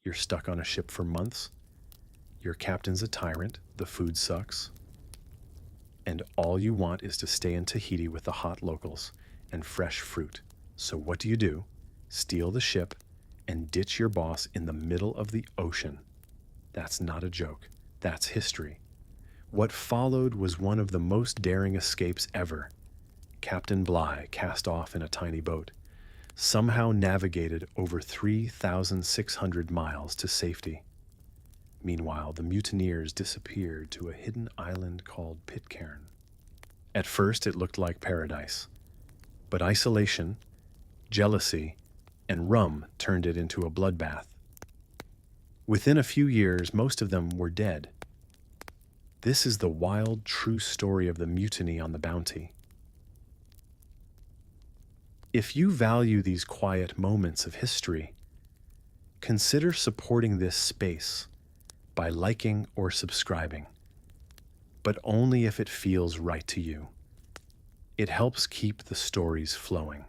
You're stuck on a ship for months. Your captain's a tyrant. The food sucks. And all you want is to stay in Tahiti with the hot locals and fresh fruit. So what do? Steal the ship and ditch your boss in the middle of the ocean. That's not a joke. That's history. What followed was one of the most daring escapes ever. Captain Bligh cast off in a tiny boat, somehow navigated over 3,600 miles to safety. Meanwhile, the mutineers disappeared to a hidden island called Pitcairn. At first, it looked like paradise, but isolation, jealousy, and rum turned it into a bloodbath. Within a few years, most of them were dead. This is the wild, true story of the mutiny on the Bounty. If you value these quiet moments of history, consider supporting this space by liking or subscribing, but only if it feels right to you. It helps keep the stories flowing.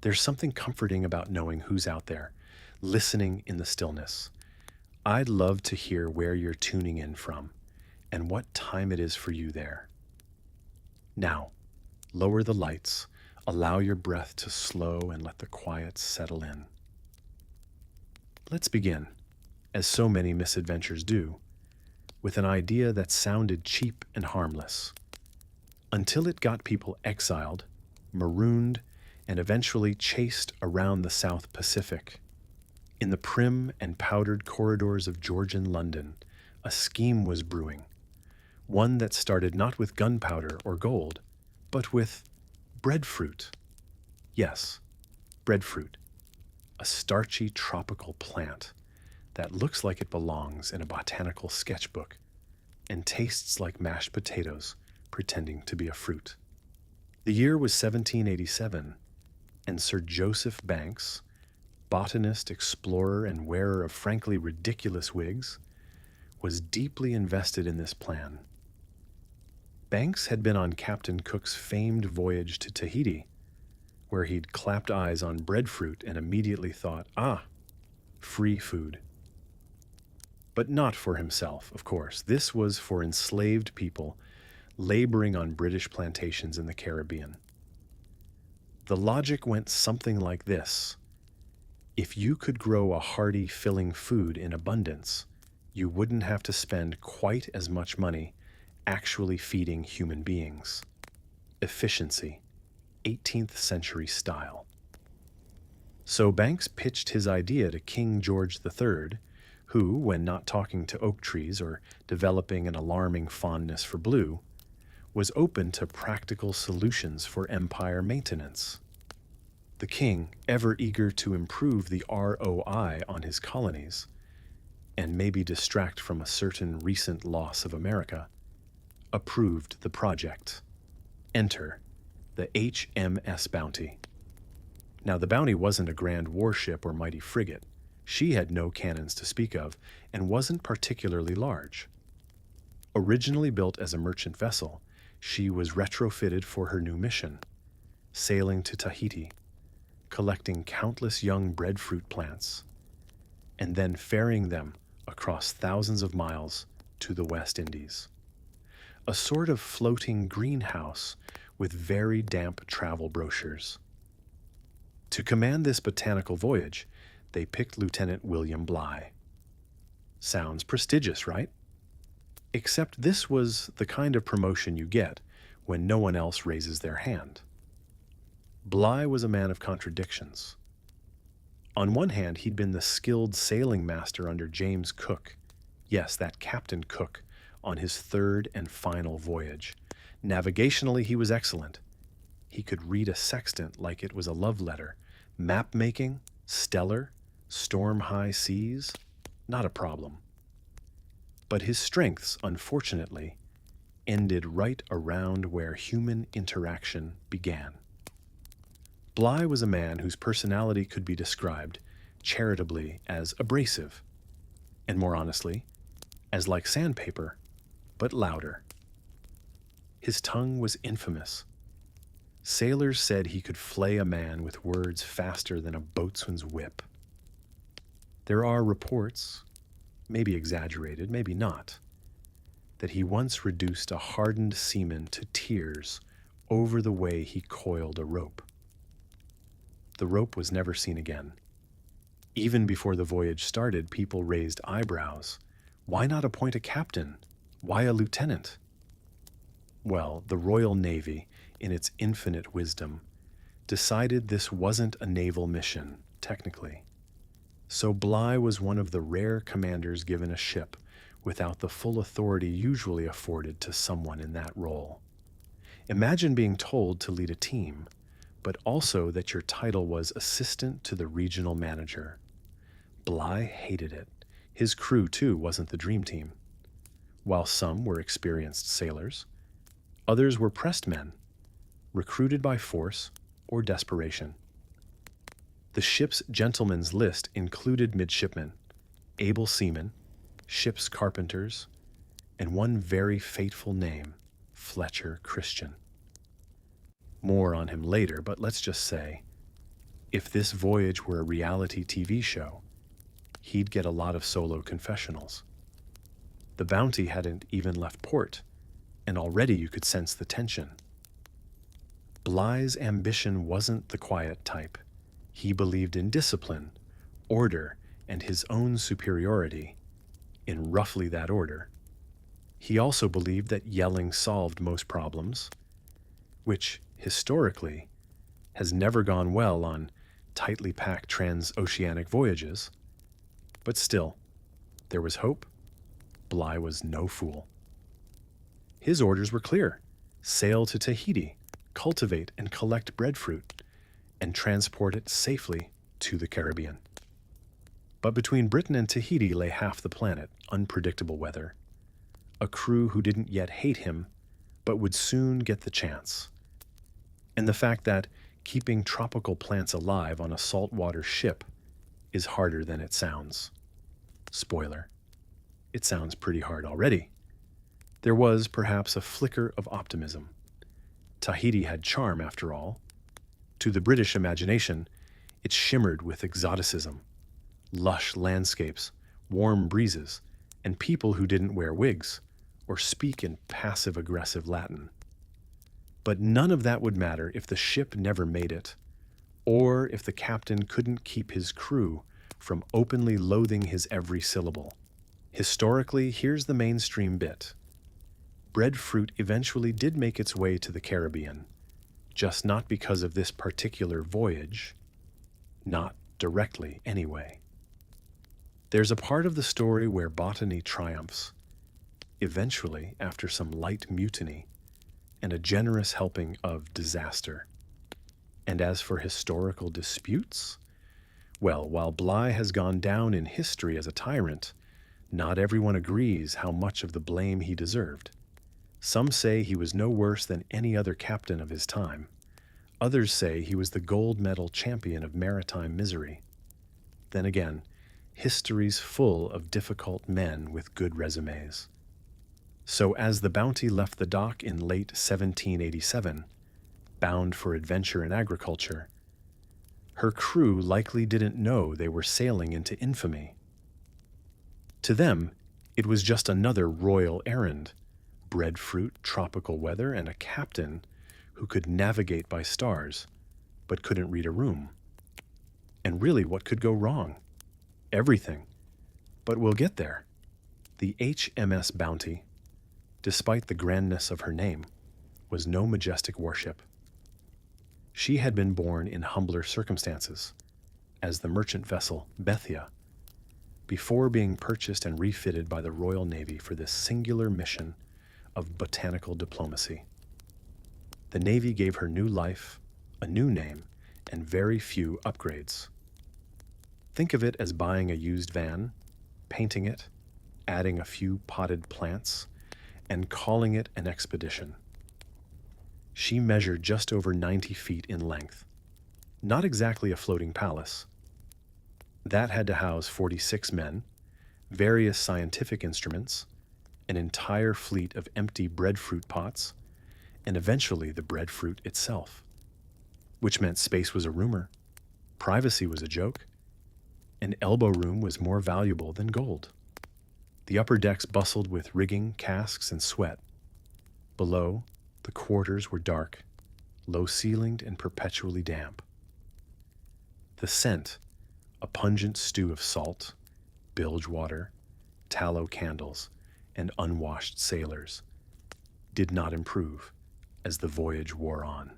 There's something comforting about knowing who's out there, listening in the stillness. I'd love to hear where you're tuning in from and what time it is for you there. Now, lower the lights, allow your breath to slow, and let the quiet settle in. Let's begin, as so many misadventures do, with an idea that sounded cheap and harmless, until it got people exiled, marooned, and eventually chased around the South Pacific. In the prim and powdered corridors of Georgian London, a scheme was brewing, one that started not with gunpowder or gold, but with breadfruit. Yes, breadfruit, a starchy tropical plant that looks like it belongs in a botanical sketchbook and tastes like mashed potatoes pretending to be a fruit. The year was 1787, and Sir Joseph Banks, botanist, explorer, and wearer of frankly ridiculous wigs, was deeply invested in this plan. Banks had been on Captain Cook's famed voyage to Tahiti, where he'd clapped eyes on breadfruit and immediately thought, free food. But not for himself, of course. This was for enslaved people laboring on British plantations in the Caribbean. The logic went something like this. If you could grow a hearty, filling food in abundance, you wouldn't have to spend quite as much money actually feeding human beings. Efficiency, 18th century style. So Banks pitched his idea to King George III, who, when not talking to oak trees or developing an alarming fondness for blue, was open to practical solutions for empire maintenance. The king, ever eager to improve the ROI on his colonies, and maybe distract from a certain recent loss of America, approved the project. Enter the HMS Bounty. Now, the Bounty wasn't a grand warship or mighty frigate. She had no cannons to speak of and wasn't particularly large. Originally built as a merchant vessel, she was retrofitted for her new mission, sailing to Tahiti, collecting countless young breadfruit plants, and then ferrying them across thousands of miles to the West Indies. A sort of floating greenhouse with very damp travel brochures. To command this botanical voyage, they picked Lieutenant William Bligh. Sounds prestigious, right? Except this was the kind of promotion you get when no one else raises their hand. Bligh was a man of contradictions. On one hand, he'd been the skilled sailing master under James Cook. Yes, that Captain Cook, on his third and final voyage. Navigationally, he was excellent. He could read a sextant like it was a love letter. Map making, stellar, storm-high seas, not a problem. But his strengths, unfortunately, ended right around where human interaction began. Bligh was a man whose personality could be described charitably as abrasive, and more honestly, as like sandpaper, but louder. His tongue was infamous. Sailors said he could flay a man with words faster than a boatswain's whip. There are reports, maybe exaggerated, maybe not, that he once reduced a hardened seaman to tears over the way he coiled a rope. The rope was never seen again. Even before the voyage started, people raised eyebrows. Why not appoint a captain? Why a lieutenant? Well, the Royal Navy, in its infinite wisdom, decided this wasn't a naval mission, technically. So Bligh was one of the rare commanders given a ship without the full authority usually afforded to someone in that role. Imagine being told to lead a team, but also that your title was assistant to the regional manager. Bligh hated it. His crew, too, wasn't the dream team. While some were experienced sailors, others were pressed men, recruited by force or desperation. The ship's gentlemen's list included midshipmen, able seamen, ship's carpenters, and one very fateful name, Fletcher Christian. More on him later, but let's just say, if this voyage were a reality TV show, he'd get a lot of solo confessionals. The Bounty hadn't even left port, and already you could sense the tension. Bligh's ambition wasn't the quiet type. He believed in discipline, order, and his own superiority, in roughly that order. He also believed that yelling solved most problems, which, historically, has never gone well on tightly packed transoceanic voyages. But still, there was hope. Bligh was no fool. His orders were clear: sail to Tahiti, cultivate and collect breadfruit, and transport it safely to the Caribbean. But between Britain and Tahiti lay half the planet, unpredictable weather, a crew who didn't yet hate him, but would soon get the chance, and the fact that keeping tropical plants alive on a saltwater ship is harder than it sounds. Spoiler, it sounds pretty hard already. There was perhaps a flicker of optimism. Tahiti had charm, after all. To the British imagination, it shimmered with exoticism, lush landscapes, warm breezes, and people who didn't wear wigs or speak in passive-aggressive Latin. But none of that would matter if the ship never made it, or if the captain couldn't keep his crew from openly loathing his every syllable. Historically, here's the mainstream bit. Breadfruit eventually did make its way to the Caribbean, just not because of this particular voyage. Not directly, anyway. There's a part of the story where botany triumphs, eventually after some light mutiny and a generous helping of disaster. And as for historical disputes, well, while Bligh has gone down in history as a tyrant, not everyone agrees how much of the blame he deserved. Some say he was no worse than any other captain of his time. Others say he was the gold medal champion of maritime misery. Then again, history's full of difficult men with good resumes. So as the Bounty left the dock in late 1787, bound for adventure and agriculture, her crew likely didn't know they were sailing into infamy. To them, it was just another royal errand: breadfruit, tropical weather, and a captain who could navigate by stars, but couldn't read a room. And really, what could go wrong? Everything. But we'll get there. The HMS Bounty, despite the grandness of her name, was no majestic warship. She had been born in humbler circumstances, as the merchant vessel Bethia, before being purchased and refitted by the Royal Navy for this singular mission of botanical diplomacy. The Navy gave her new life, a new name, and very few upgrades. Think of it as buying a used van, painting it, adding a few potted plants, and calling it an expedition. She measured just over 90 feet in length. Not exactly a floating palace. That had to house 46 men, various scientific instruments, an entire fleet of empty breadfruit pots, and eventually the breadfruit itself. Which meant space was a rumor, privacy was a joke, An elbow room was more valuable than gold. The upper decks bustled with rigging, casks, and sweat. Below, the quarters were dark, low-ceilinged and perpetually damp. The scent, a pungent stew of salt, bilge water, tallow candles, and unwashed sailors, did not improve as the voyage wore on.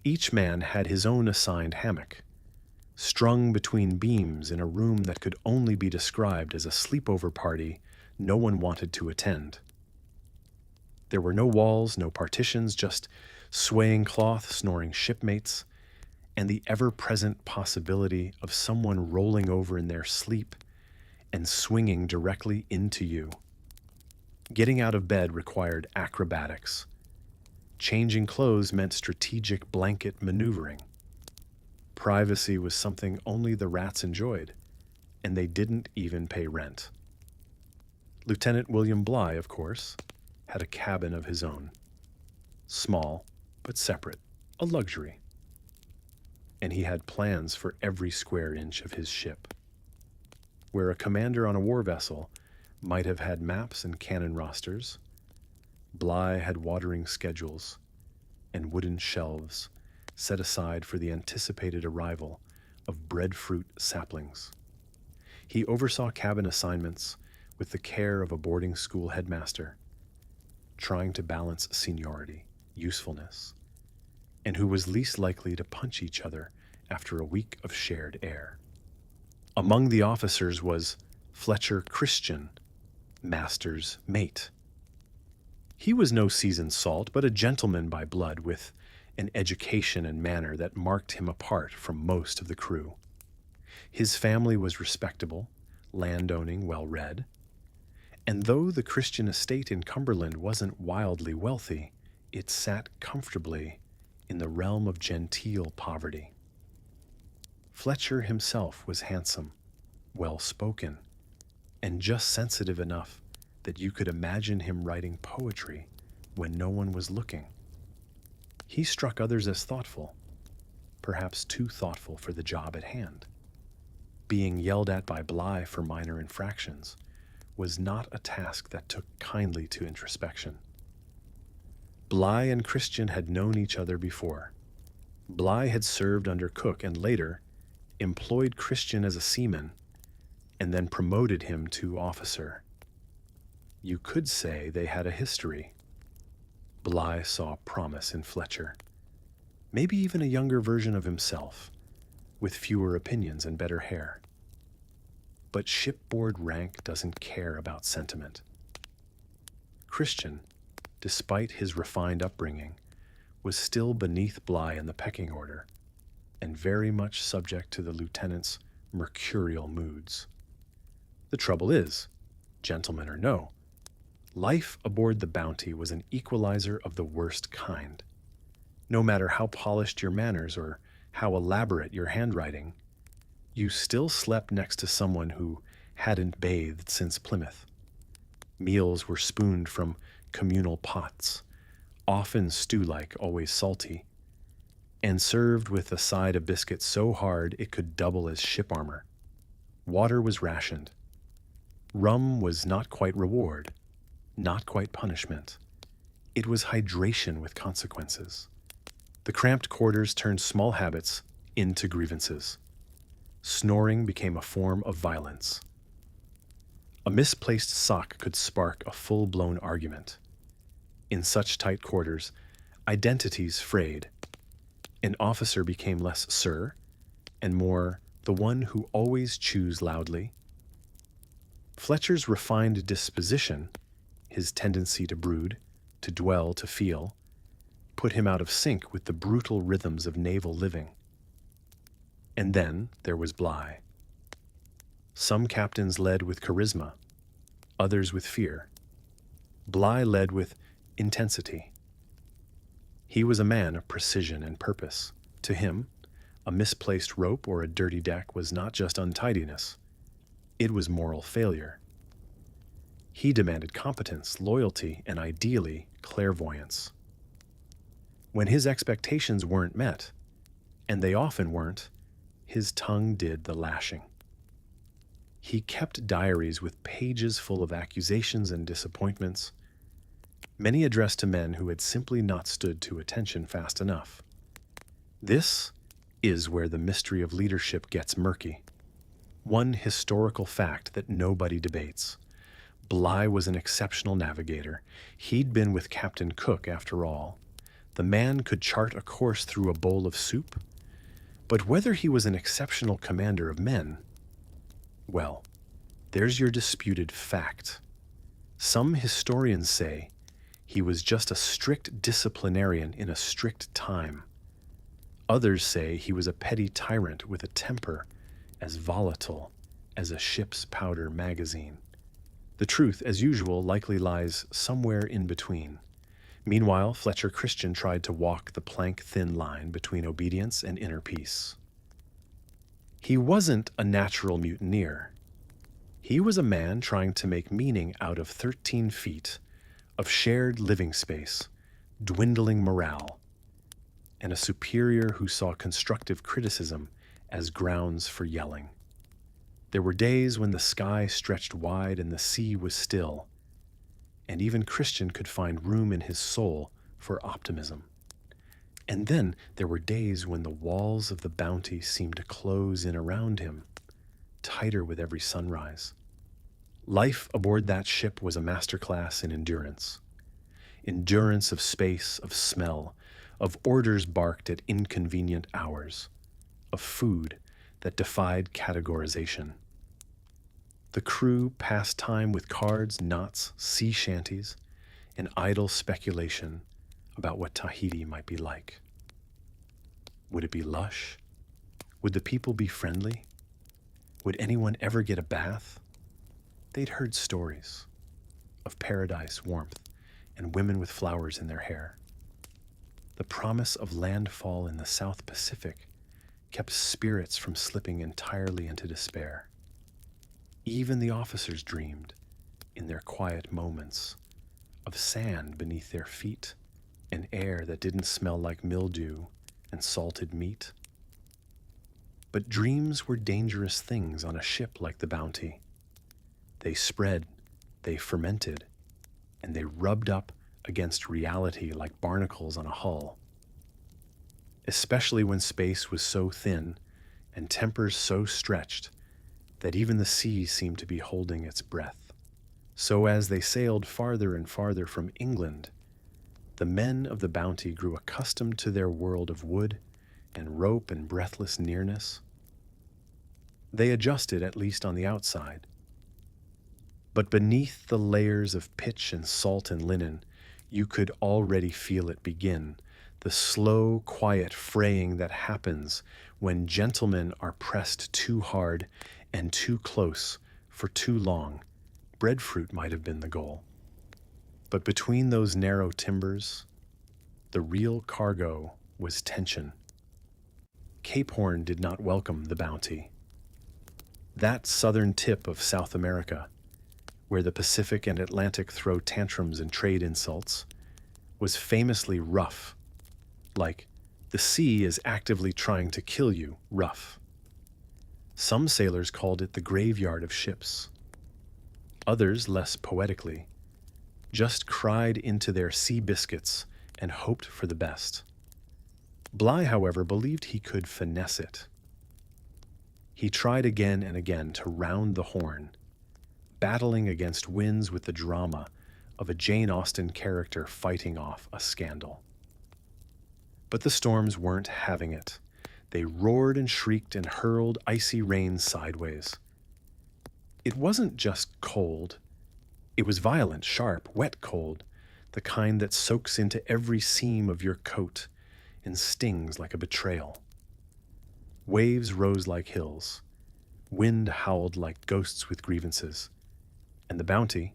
Each man had his own assigned hammock, strung between beams in a room that could only be described as a sleepover party no one wanted to attend. There were no walls, no partitions, just swaying cloth, snoring shipmates, and the ever-present possibility of someone rolling over in their sleep and swinging directly into you. Getting out of bed required acrobatics. Changing clothes meant strategic blanket maneuvering. Privacy was something only the rats enjoyed, and they didn't even pay rent. Lieutenant William Bligh, of course, had a cabin of his own. Small, but separate, a luxury. And he had plans for every square inch of his ship. Where a commander on a war vessel might have had maps and cannon rosters, Bligh had watering schedules and wooden shelves set aside for the anticipated arrival of breadfruit saplings. He oversaw cabin assignments with the care of a boarding school headmaster, trying to balance seniority, usefulness, and who was least likely to punch each other after a week of shared air. Among the officers was Fletcher Christian, master's mate. He was no seasoned salt, but a gentleman by blood with an education and manner that marked him apart from most of the crew. His family was respectable, landowning, well-read, and though the Christian estate in Cumberland wasn't wildly wealthy, it sat comfortably in the realm of genteel poverty. Fletcher himself was handsome, well-spoken, and just sensitive enough that you could imagine him writing poetry when no one was looking. He struck others as thoughtful, perhaps too thoughtful for the job at hand. Being yelled at by Bligh for minor infractions was not a task that took kindly to introspection. Bligh and Christian had known each other before. Bligh had served under Cook and later employed Christian as a seaman and then promoted him to officer. You could say they had a history. Bligh saw promise in Fletcher, maybe even a younger version of himself, with fewer opinions and better hair. But shipboard rank doesn't care about sentiment. Christian, despite his refined upbringing, was still beneath Bligh in the pecking order, and very much subject to the lieutenant's mercurial moods. The trouble is, gentlemen or no, life aboard the Bounty was an equalizer of the worst kind. No matter how polished your manners or how elaborate your handwriting, you still slept next to someone who hadn't bathed since Plymouth. Meals were spooned from communal pots, often stew-like, always salty, and served with a side of biscuit so hard it could double as ship armor. Water was rationed. Rum was not quite reward, not quite punishment. It was hydration with consequences. The cramped quarters turned small habits into grievances. Snoring became a form of violence. A misplaced sock could spark a full-blown argument. In such tight quarters, identities frayed. An officer became less sir and more the one who always chews loudly. Fletcher's refined disposition, his tendency to brood, to dwell, to feel, put him out of sync with the brutal rhythms of naval living. And then there was Bligh. Some captains led with charisma, others with fear. Bligh led with intensity. He was a man of precision and purpose. To him, a misplaced rope or a dirty deck was not just untidiness, it was moral failure. He demanded competence, loyalty, and ideally, clairvoyance. When his expectations weren't met, and they often weren't, his tongue did the lashing. He kept diaries with pages full of accusations and disappointments, many addressed to men who had simply not stood to attention fast enough. This is where the mystery of leadership gets murky. One historical fact that nobody debates: Bligh was an exceptional navigator. He'd been with Captain Cook, after all. The man could chart a course through a bowl of soup. But whether he was an exceptional commander of men, well, there's your disputed fact. Some historians say he was just a strict disciplinarian in a strict time. Others say he was a petty tyrant with a temper as volatile as a ship's powder magazine. The truth, as usual, likely lies somewhere in between. Meanwhile, Fletcher Christian tried to walk the plank-thin line between obedience and inner peace. He wasn't a natural mutineer. He was a man trying to make meaning out of 13 feet of shared living space, dwindling morale, and a superior who saw constructive criticism as grounds for yelling. There were days when the sky stretched wide and the sea was still, and even Christian could find room in his soul for optimism. And then there were days when the walls of the Bounty seemed to close in around him, tighter with every sunrise. Life aboard that ship was a masterclass in endurance. Endurance of space, of smell, of orders barked at inconvenient hours, of food that defied categorization. The crew passed time with cards, knots, sea shanties, and idle speculation about what Tahiti might be like. Would it be lush? Would the people be friendly? Would anyone ever get a bath? They'd heard stories of paradise, warmth, and women with flowers in their hair. The promise of landfall in the South Pacific kept spirits from slipping entirely into despair. Even the officers dreamed, in their quiet moments, of sand beneath their feet and air that didn't smell like mildew and salted meat. But dreams were dangerous things on a ship like the Bounty. They spread, they fermented, and they rubbed up against reality like barnacles on a hull. Especially when space was so thin and tempers so stretched that even the sea seemed to be holding its breath. So as they sailed farther and farther from England, the men of the Bounty grew accustomed to their world of wood and rope and breathless nearness. They adjusted, at least on the outside. But beneath the layers of pitch and salt and linen, you could already feel it begin, the slow, quiet fraying that happens when gentlemen are pressed too hard and too close for too long. Breadfruit might have been the goal. But between those narrow timbers, the real cargo was tension. Cape Horn did not welcome the Bounty. That southern tip of South America, where the Pacific and Atlantic throw tantrums and trade insults, was famously rough, like the sea is actively trying to kill you, rough. Some sailors called it the graveyard of ships. Others, less poetically, just cried into their sea biscuits and hoped for the best. Bligh, however, believed he could finesse it. He tried again and again to round the horn, battling against winds with the drama of a Jane Austen character fighting off a scandal. But the storms weren't having it. They roared and shrieked and hurled icy rain sideways. It wasn't just cold. It was violent, sharp, wet cold, the kind that soaks into every seam of your coat and stings like a betrayal. Waves rose like hills. Wind howled like ghosts with grievances. And the Bounty,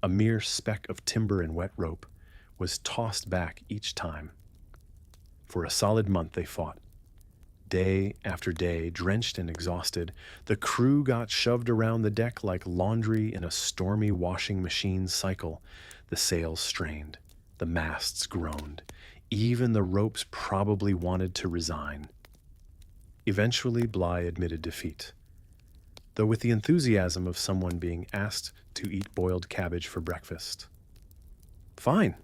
a mere speck of timber and wet rope, was tossed back each time. For a solid month they fought. Day after day, drenched and exhausted, the crew got shoved around the deck like laundry in a stormy washing machine cycle. The sails strained, the masts groaned, even the ropes probably wanted to resign. Eventually, Bligh admitted defeat, though with the enthusiasm of someone being asked to eat boiled cabbage for breakfast. "Fine,"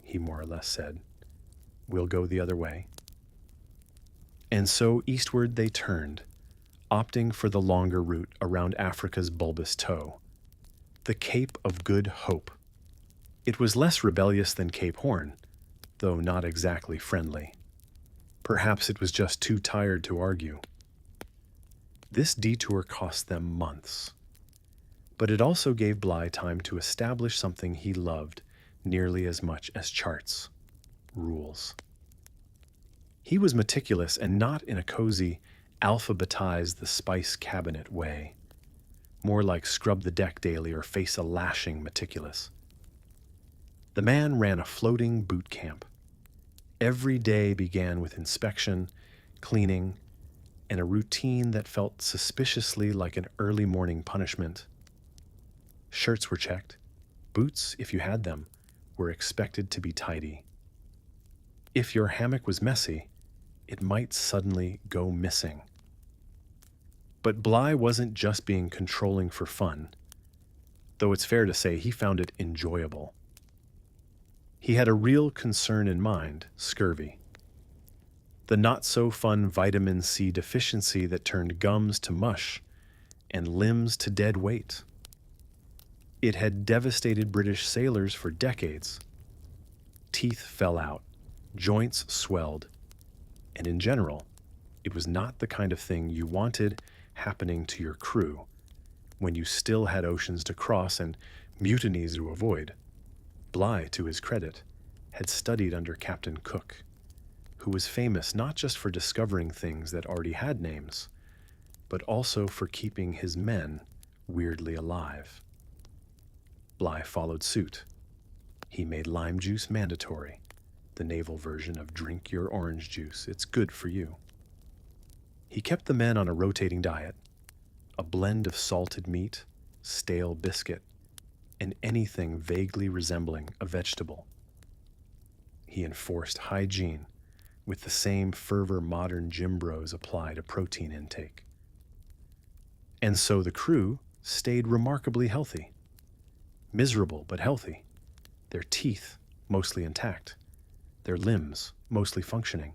he more or less said. "We'll go the other way." And so eastward they turned, opting for the longer route around Africa's bulbous toe, the Cape of Good Hope. It was less rebellious than Cape Horn, though not exactly friendly. Perhaps it was just too tired to argue. This detour cost them months, but it also gave Bligh time to establish something he loved nearly as much as charts: rules. He was meticulous, and not in a cozy, alphabetize the spice cabinet way, more like scrub the deck daily or face a lashing meticulous. The man ran a floating boot camp. Every day began with inspection, cleaning, and a routine that felt suspiciously like an early morning punishment. Shirts were checked. Boots, if you had them, were expected to be tidy. If your hammock was messy, it might suddenly go missing. But Bligh wasn't just being controlling for fun, though it's fair to say he found it enjoyable. He had a real concern in mind: scurvy. The not-so-fun vitamin C deficiency that turned gums to mush and limbs to dead weight. It had devastated British sailors for decades. Teeth fell out, joints swelled, and in general, it was not the kind of thing you wanted happening to your crew when you still had oceans to cross and mutinies to avoid. Bligh, to his credit, had studied under Captain Cook, who was famous not just for discovering things that already had names, but also for keeping his men weirdly alive. Bligh followed suit. He made lime juice mandatory, the naval version of drink your orange juice, it's good for you. He kept the men on a rotating diet, a blend of salted meat, stale biscuit, and anything vaguely resembling a vegetable. He enforced hygiene with the same fervor modern gym bros apply to protein intake. And so the crew stayed remarkably healthy. Miserable but healthy. Their teeth mostly intact. Their limbs mostly functioning.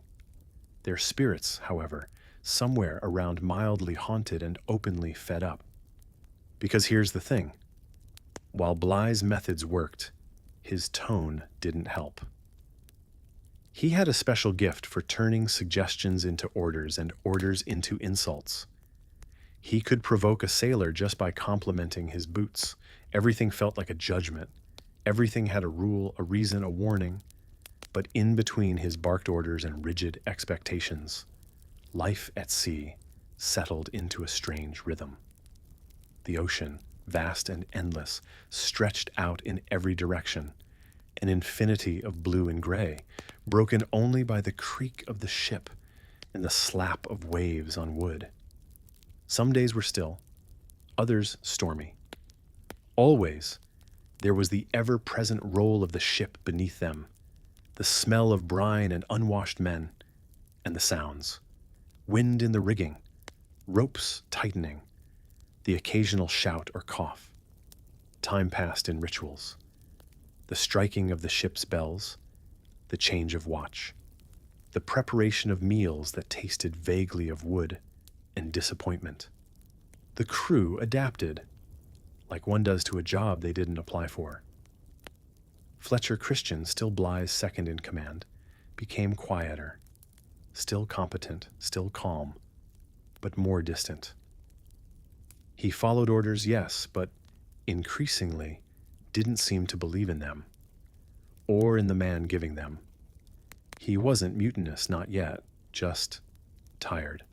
Their spirits, however, somewhere around mildly haunted and openly fed up. Because here's the thing. While Bligh's methods worked, his tone didn't help. He had a special gift for turning suggestions into orders and orders into insults. He could provoke a sailor just by complimenting his boots. Everything felt like a judgment. Everything had a rule, a reason, a warning. But in between his barked orders and rigid expectations, life at sea settled into a strange rhythm. The ocean, vast and endless, stretched out in every direction, an infinity of blue and gray, broken only by the creak of the ship and the slap of waves on wood. Some days were still, others stormy. Always, there was the ever-present roll of the ship beneath them, the smell of brine and unwashed men, and the sounds. Wind in the rigging, ropes tightening, the occasional shout or cough. Time passed in rituals. The striking of the ship's bells, the change of watch, the preparation of meals that tasted vaguely of wood and disappointment. The crew adapted, like one does to a job they didn't apply for. Fletcher Christian, still Bligh's second in command, became quieter, still competent, still calm, but more distant. He followed orders, yes, but increasingly didn't seem to believe in them, or in the man giving them. He wasn't mutinous, not yet, just tired.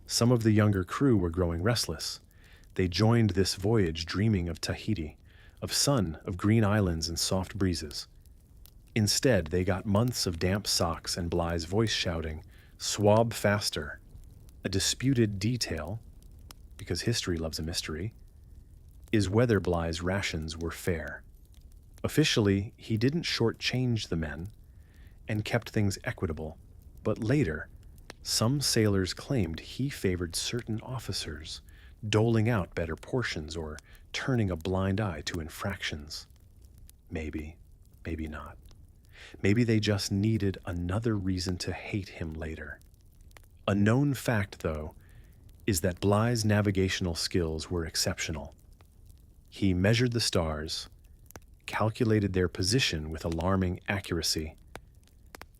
Some of the younger crew were growing restless. They joined this voyage dreaming of Tahiti, of sun, of green islands and soft breezes. Instead, they got months of damp socks and Bligh's voice shouting, "Swab faster." A disputed detail, because history loves a mystery, is whether Bligh's rations were fair. Officially, he didn't shortchange the men and kept things equitable, but later, Some sailors claimed he favored certain officers, doling out better portions or turning a blind eye to infractions. Maybe, maybe not. Maybe they just needed another reason to hate him later. A known fact, though, is that Bly's navigational skills were exceptional. He measured the stars, calculated their position with alarming accuracy,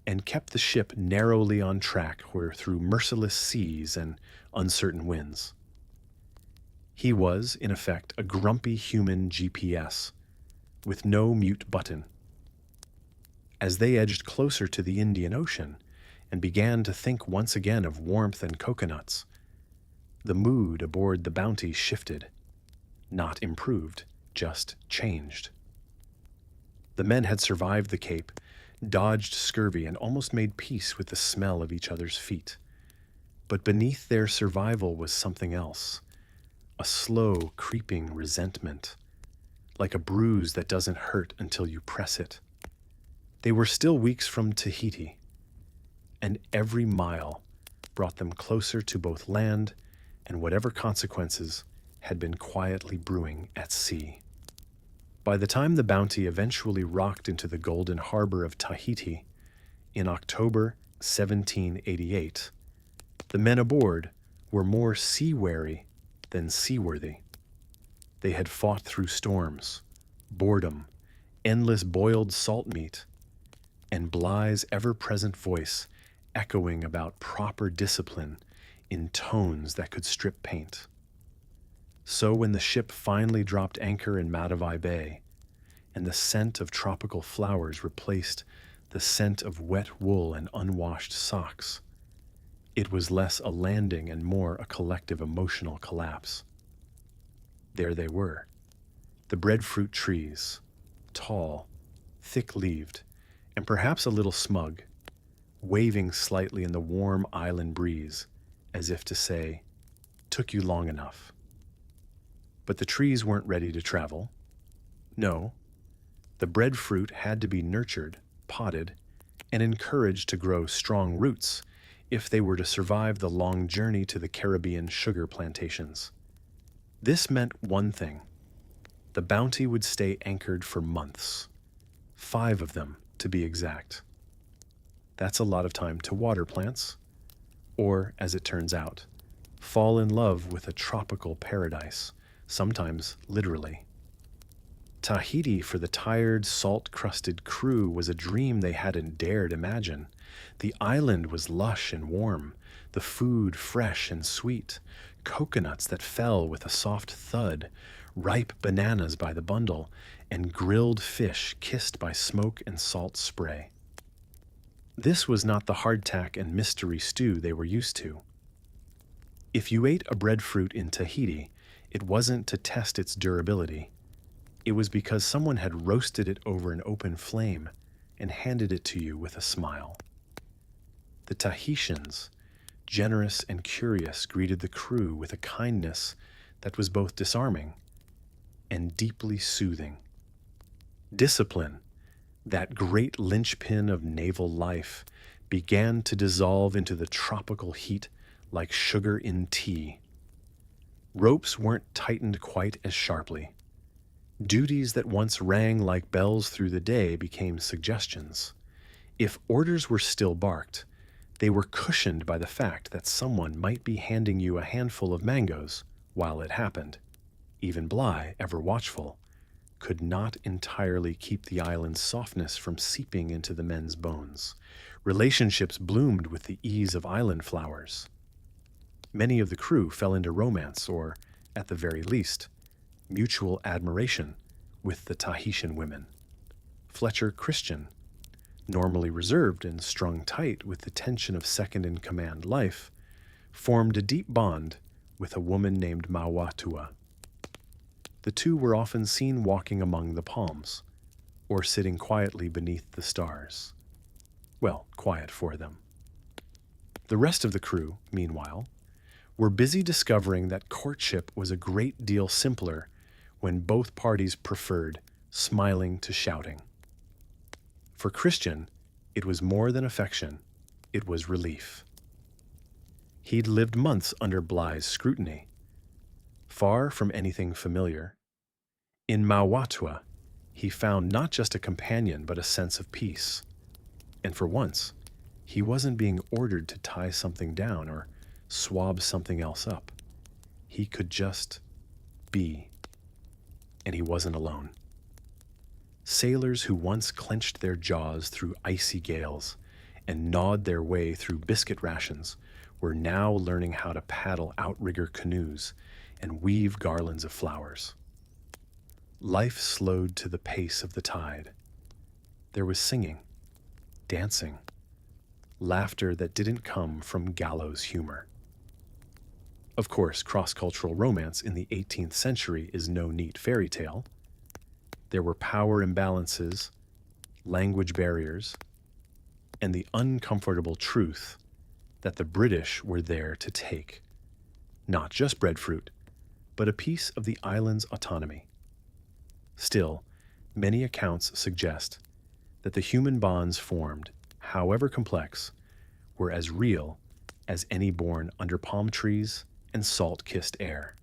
and kept the ship narrowly on track through merciless seas and uncertain winds. He was, in effect, a grumpy human GPS, with no mute button. As they edged closer to the Indian Ocean and began to think once again of warmth and coconuts, the mood aboard the Bounty shifted. Not improved, just changed. The men had survived the Cape, dodged scurvy, and almost made peace with the smell of each other's feet. But beneath their survival was something else, a slow, creeping resentment, like a bruise that doesn't hurt until you press it. They were still weeks from Tahiti, and every mile brought them closer to both land and whatever consequences had been quietly brewing at sea. By the time the Bounty eventually rocked into the golden harbor of Tahiti in October 1788, the men aboard were more sea-wary than seaworthy. They had fought through storms, boredom, endless boiled salt meat, and Bly's ever-present voice echoing about proper discipline in tones that could strip paint. So when the ship finally dropped anchor in Matavai Bay, and the scent of tropical flowers replaced the scent of wet wool and unwashed socks, it was less a landing and more a collective emotional collapse. There they were, the breadfruit trees, tall, thick-leaved, and perhaps a little smug, waving slightly in the warm island breeze, as if to say, "Took you long enough." But the trees weren't ready to travel. No, the breadfruit had to be nurtured, potted, and encouraged to grow strong roots if they were to survive the long journey to the Caribbean sugar plantations. This meant one thing: the Bounty would stay anchored for months, 5 of them to be exact. That's a lot of time to water plants, or, as it turns out, fall in love with a tropical paradise, sometimes literally. Tahiti for the tired, salt-crusted crew was a dream they hadn't dared imagine. The island was lush and warm, the food fresh and sweet, coconuts that fell with a soft thud, ripe bananas by the bundle, and grilled fish kissed by smoke and salt spray. This was not the hardtack and mystery stew they were used to. If you ate a breadfruit in Tahiti, it wasn't to test its durability. It was because someone had roasted it over an open flame and handed it to you with a smile. The Tahitians, generous and curious, greeted the crew with a kindness that was both disarming and deeply soothing. Discipline, that great linchpin of naval life, began to dissolve into the tropical heat like sugar in tea. Ropes weren't tightened quite as sharply. Duties that once rang like bells through the day became suggestions. If orders were still barked, they were cushioned by the fact that someone might be handing you a handful of mangoes while it happened. Even Bly, ever watchful, could not entirely keep the island's softness from seeping into the men's bones. Relationships bloomed with the ease of island flowers. Many of the crew fell into romance or, at the very least, mutual admiration with the Tahitian women. Fletcher Christian, normally reserved and strung tight with the tension of second-in-command life, formed a deep bond with a woman named Mauatua. The two were often seen walking among the palms, or sitting quietly beneath the stars. Well, quiet for them. The rest of the crew, meanwhile, were busy discovering that courtship was a great deal simpler when both parties preferred smiling to shouting. For Christian, it was more than affection, it was relief. He'd lived months under Bligh's scrutiny, far from anything familiar. In Mauatua, he found not just a companion but a sense of peace. And for once, he wasn't being ordered to tie something down or swab something else up. He could just be, and he wasn't alone. Sailors who once clenched their jaws through icy gales and gnawed their way through biscuit rations were now learning how to paddle outrigger canoes and weave garlands of flowers. Life slowed to the pace of the tide. There was singing, dancing, laughter that didn't come from gallows humor. Of course, cross-cultural romance in the 18th century is no neat fairy tale. There were power imbalances, language barriers, and the uncomfortable truth that the British were there to take not just breadfruit, but a piece of the island's autonomy. Still, many accounts suggest that the human bonds formed, however complex, were as real as any born under palm trees and salt-kissed air.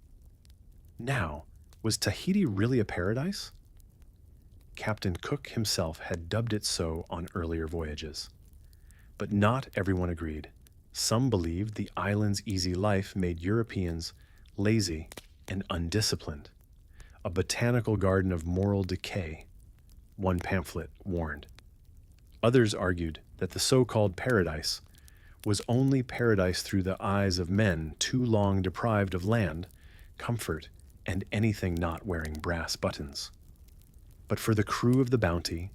Now, was Tahiti really a paradise? Captain Cook himself had dubbed it so on earlier voyages. But not everyone agreed. Some believed the island's easy life made Europeans lazy and undisciplined, a botanical garden of moral decay, one pamphlet warned. Others argued that the so-called paradise was only paradise through the eyes of men too long deprived of land, comfort, and anything not wearing brass buttons. But for the crew of the Bounty,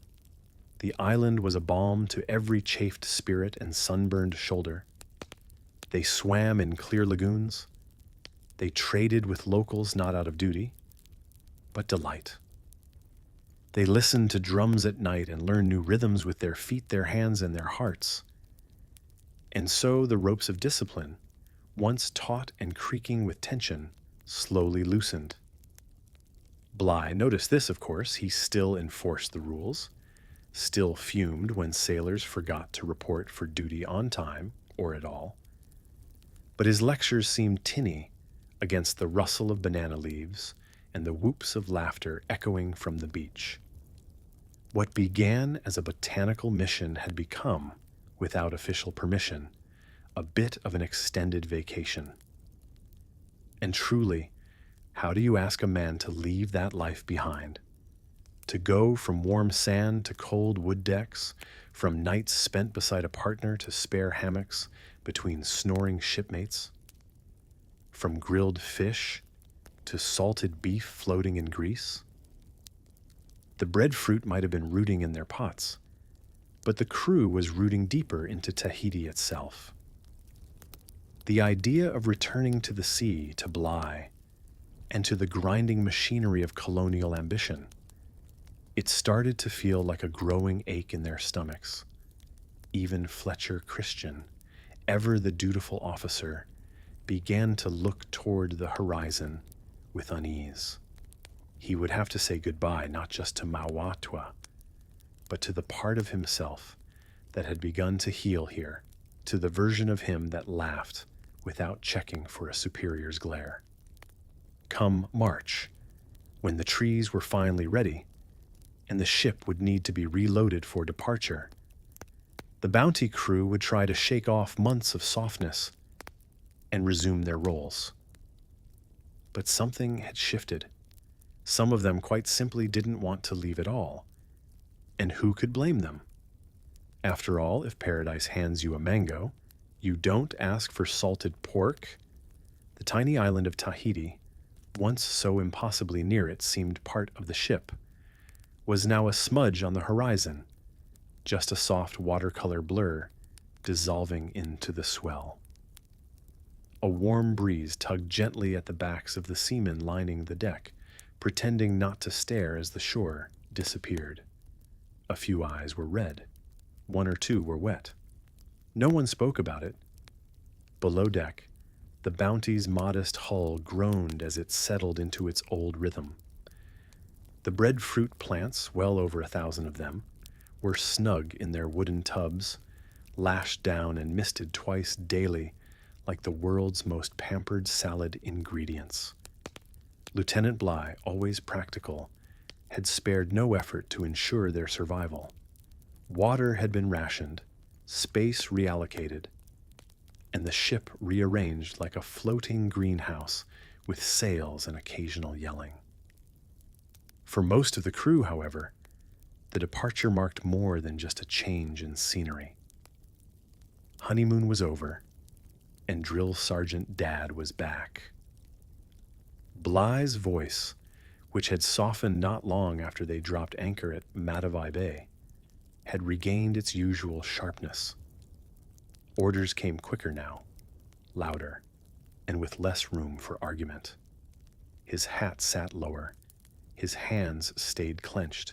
the island was a balm to every chafed spirit and sunburned shoulder. They swam in clear lagoons. They traded with locals not out of duty, but delight. They listened to drums at night and learned new rhythms with their feet, their hands, and their hearts. And so the ropes of discipline, once taut and creaking with tension, slowly loosened. Bligh noticed this, of course. He still enforced the rules, still fumed when sailors forgot to report for duty on time or at all. But his lectures seemed tinny against the rustle of banana leaves and the whoops of laughter echoing from the beach. What began as a botanical mission had become, without official permission, a bit of an extended vacation. And truly, how do you ask a man to leave that life behind? To go from warm sand to cold wood decks, from nights spent beside a partner to spare hammocks between snoring shipmates? From grilled fish to salted beef floating in grease? The breadfruit might have been rooting in their pots, but the crew was rooting deeper into Tahiti itself. The idea of returning to the sea, to Bligh, and to the grinding machinery of colonial ambition, it started to feel like a growing ache in their stomachs. Even Fletcher Christian, ever the dutiful officer, began to look toward the horizon with unease. He would have to say goodbye not just to Mauatua, but to the part of himself that had begun to heal here, to the version of him that laughed without checking for a superior's glare. Come March, when the trees were finally ready, and the ship would need to be reloaded for departure, the Bounty crew would try to shake off months of softness and resume their roles. But something had shifted. Some of them quite simply didn't want to leave at all. And who could blame them? After all, if paradise hands you a mango, you don't ask for salted pork. The tiny island of Tahiti, once so impossibly near it seemed part of the ship, was now a smudge on the horizon, just a soft watercolor blur dissolving into the swell. A warm breeze tugged gently at the backs of the seamen lining the deck, pretending not to stare as the shore disappeared. A few eyes were red. One or two were wet. No one spoke about it. Below deck, the Bounty's modest hull groaned as it settled into its old rhythm. The breadfruit plants, well over 1,000 of them, were snug in their wooden tubs, lashed down and misted twice daily like the world's most pampered salad ingredients. Lieutenant Bligh, always practical, had spared no effort to ensure their survival. Water had been rationed, space reallocated, and the ship rearranged like a floating greenhouse with sails and occasional yelling. For most of the crew, however, the departure marked more than just a change in scenery. Honeymoon was over, and Drill Sergeant Dad was back. Bligh's voice, which had softened not long after they dropped anchor at Matavai Bay, had regained its usual sharpness. Orders came quicker now, louder, and with less room for argument. His hat sat lower, his hands stayed clenched,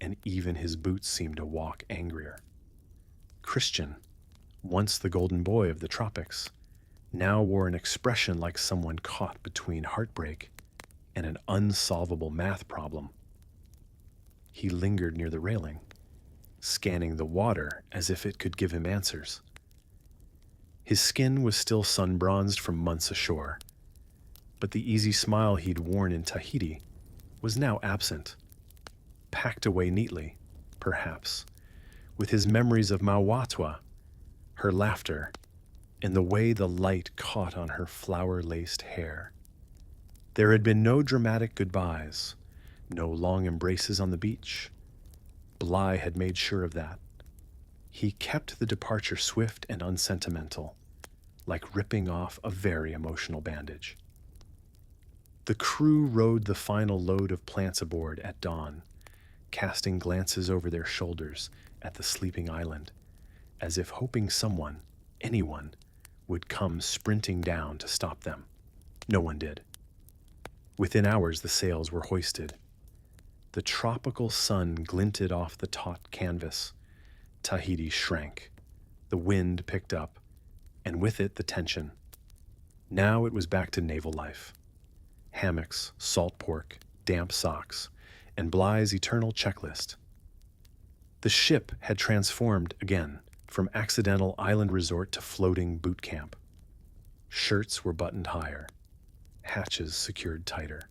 and even his boots seemed to walk angrier. Christian, once the golden boy of the tropics, now wore an expression like someone caught between heartbreak and an unsolvable math problem. He lingered near the railing, scanning the water as if it could give him answers. His skin was still sun-bronzed from months ashore, but the easy smile he'd worn in Tahiti was now absent, packed away neatly, perhaps, with his memories of Mauatwa, her laughter, and the way the light caught on her flower-laced hair. There had been no dramatic goodbyes, no long embraces on the beach. Bligh had made sure of that. He kept the departure swift and unsentimental, like ripping off a very emotional bandage. The crew rode the final load of plants aboard at dawn, casting glances over their shoulders at the sleeping island, as if hoping someone, anyone, would come sprinting down to stop them. No one did. Within hours, the sails were hoisted. The tropical sun glinted off the taut canvas. Tahiti shrank. The wind picked up, and with it the tension. Now it was back to naval life. Hammocks, salt pork, damp socks, and Bligh's eternal checklist. The ship had transformed again, from accidental island resort to floating boot camp. Shirts were buttoned higher, hatches secured tighter.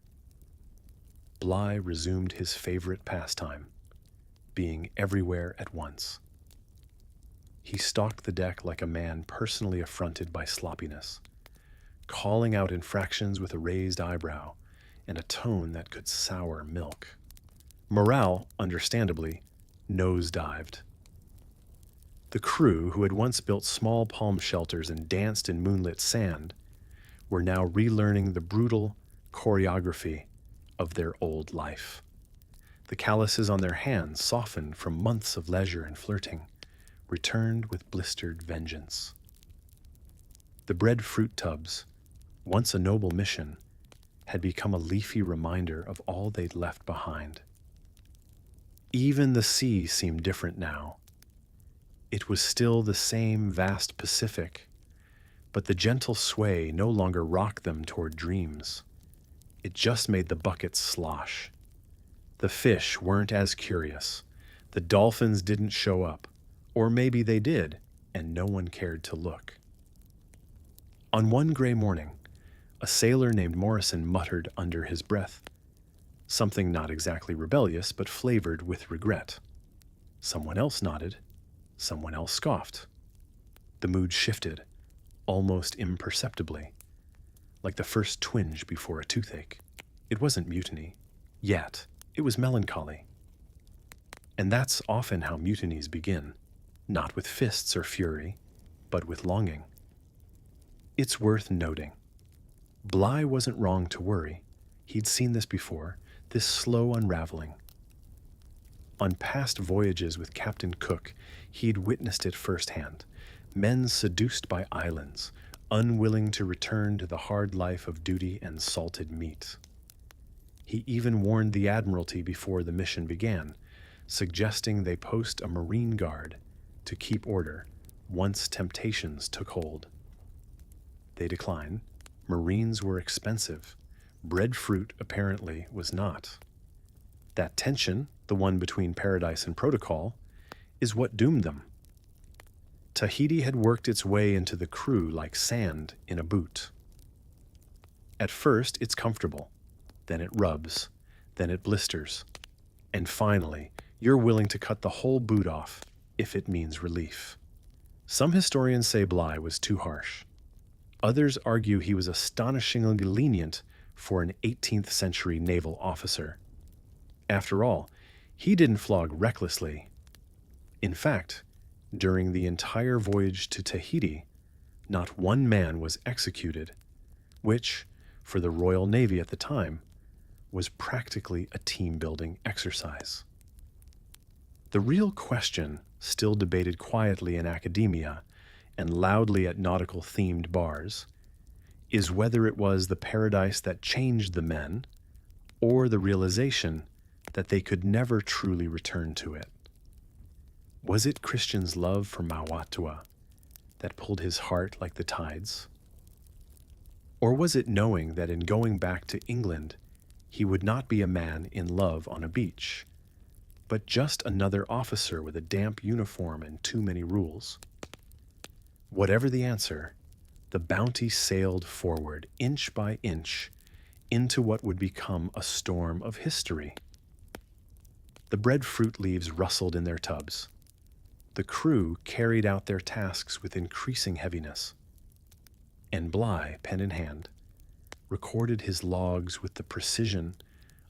Bligh resumed his favorite pastime, being everywhere at once. He stalked the deck like a man personally affronted by sloppiness, calling out infractions with a raised eyebrow and a tone that could sour milk. Morale, understandably, nosedived. The crew, who had once built small palm shelters and danced in moonlit sand, were now relearning the brutal choreography of their old life. The calluses on their hands, softened from months of leisure and flirting, returned with blistered vengeance. The breadfruit tubs, once a noble mission, had become a leafy reminder of all they'd left behind. Even the sea seemed different now. It was still the same vast Pacific, but the gentle sway no longer rocked them toward dreams. It just made the buckets slosh. The fish weren't as curious. The dolphins didn't show up, or maybe they did, and no one cared to look. On one gray morning, a sailor named Morrison muttered under his breath, something not exactly rebellious, but flavored with regret. Someone else nodded. Someone else scoffed. The mood shifted, almost imperceptibly, like the first twinge before a toothache. It wasn't mutiny, yet. It was melancholy. And that's often how mutinies begin, not with fists or fury, but with longing. It's worth noting. Bligh wasn't wrong to worry. He'd seen this before, this slow unraveling. On past voyages with Captain Cook, he'd witnessed it firsthand. Men seduced by islands, unwilling to return to the hard life of duty and salted meat. He even warned the Admiralty before the mission began, suggesting they post a Marine Guard to keep order once temptations took hold. They declined. Marines were expensive. Breadfruit, apparently, was not. That tension, the one between paradise and protocol, is what doomed them. Tahiti had worked its way into the crew like sand in a boot. At first, it's comfortable, then it rubs, then it blisters, and finally, you're willing to cut the whole boot off if it means relief. Some historians say Bligh was too harsh. Others argue he was astonishingly lenient for an 18th century naval officer. After all, he didn't flog recklessly. In fact, during the entire voyage to Tahiti, not one man was executed, which, for the Royal Navy at the time, was practically a team-building exercise. The real question, still debated quietly in academia and loudly at nautical-themed bars, is whether it was the paradise that changed the men or the realization that they could never truly return to it. Was it Christian's love for Mauatua that pulled his heart like the tides? Or was it knowing that in going back to England, he would not be a man in love on a beach, but just another officer with a damp uniform and too many rules? Whatever the answer, the Bounty sailed forward, inch by inch, into what would become a storm of history. The breadfruit leaves rustled in their tubs. The crew carried out their tasks with increasing heaviness. And Bligh, pen in hand, recorded his logs with the precision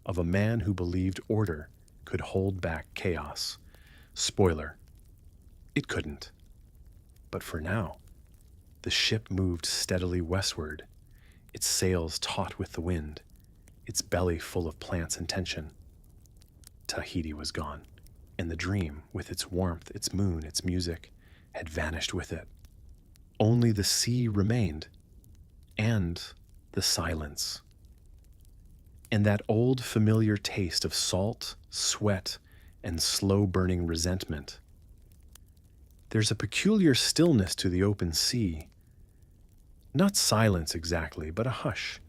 of a man who believed order could hold back chaos. Spoiler, it couldn't. But for now, the ship moved steadily westward, its sails taut with the wind, its belly full of plants and tension. Tahiti was gone, and the dream, with its warmth, its moon, its music, had vanished with it. Only the sea remained, and the silence. And that old familiar taste of salt, sweat, and slow-burning resentment. There's a peculiar stillness to the open sea. Not silence exactly, but a hush,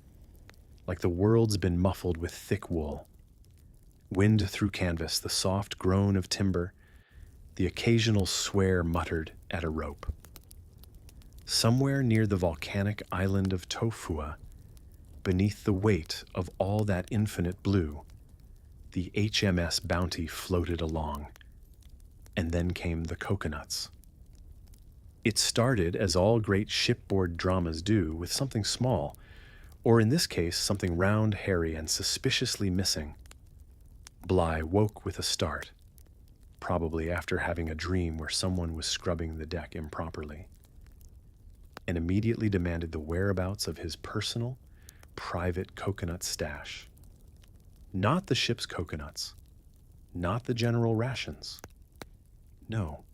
like the world's been muffled with thick wool. Wind through canvas, the soft groan of timber, the occasional swear muttered at a rope. Somewhere near the volcanic island of Tofua, beneath the weight of all that infinite blue, the HMS Bounty floated along, and then came the coconuts. It started, as all great shipboard dramas do, with something small, or in this case, something round, hairy, and suspiciously missing. Bligh woke with a start, probably after having a dream where someone was scrubbing the deck improperly, and immediately demanded the whereabouts of his personal, private coconut stash. Not the ship's coconuts, not the general rations. No,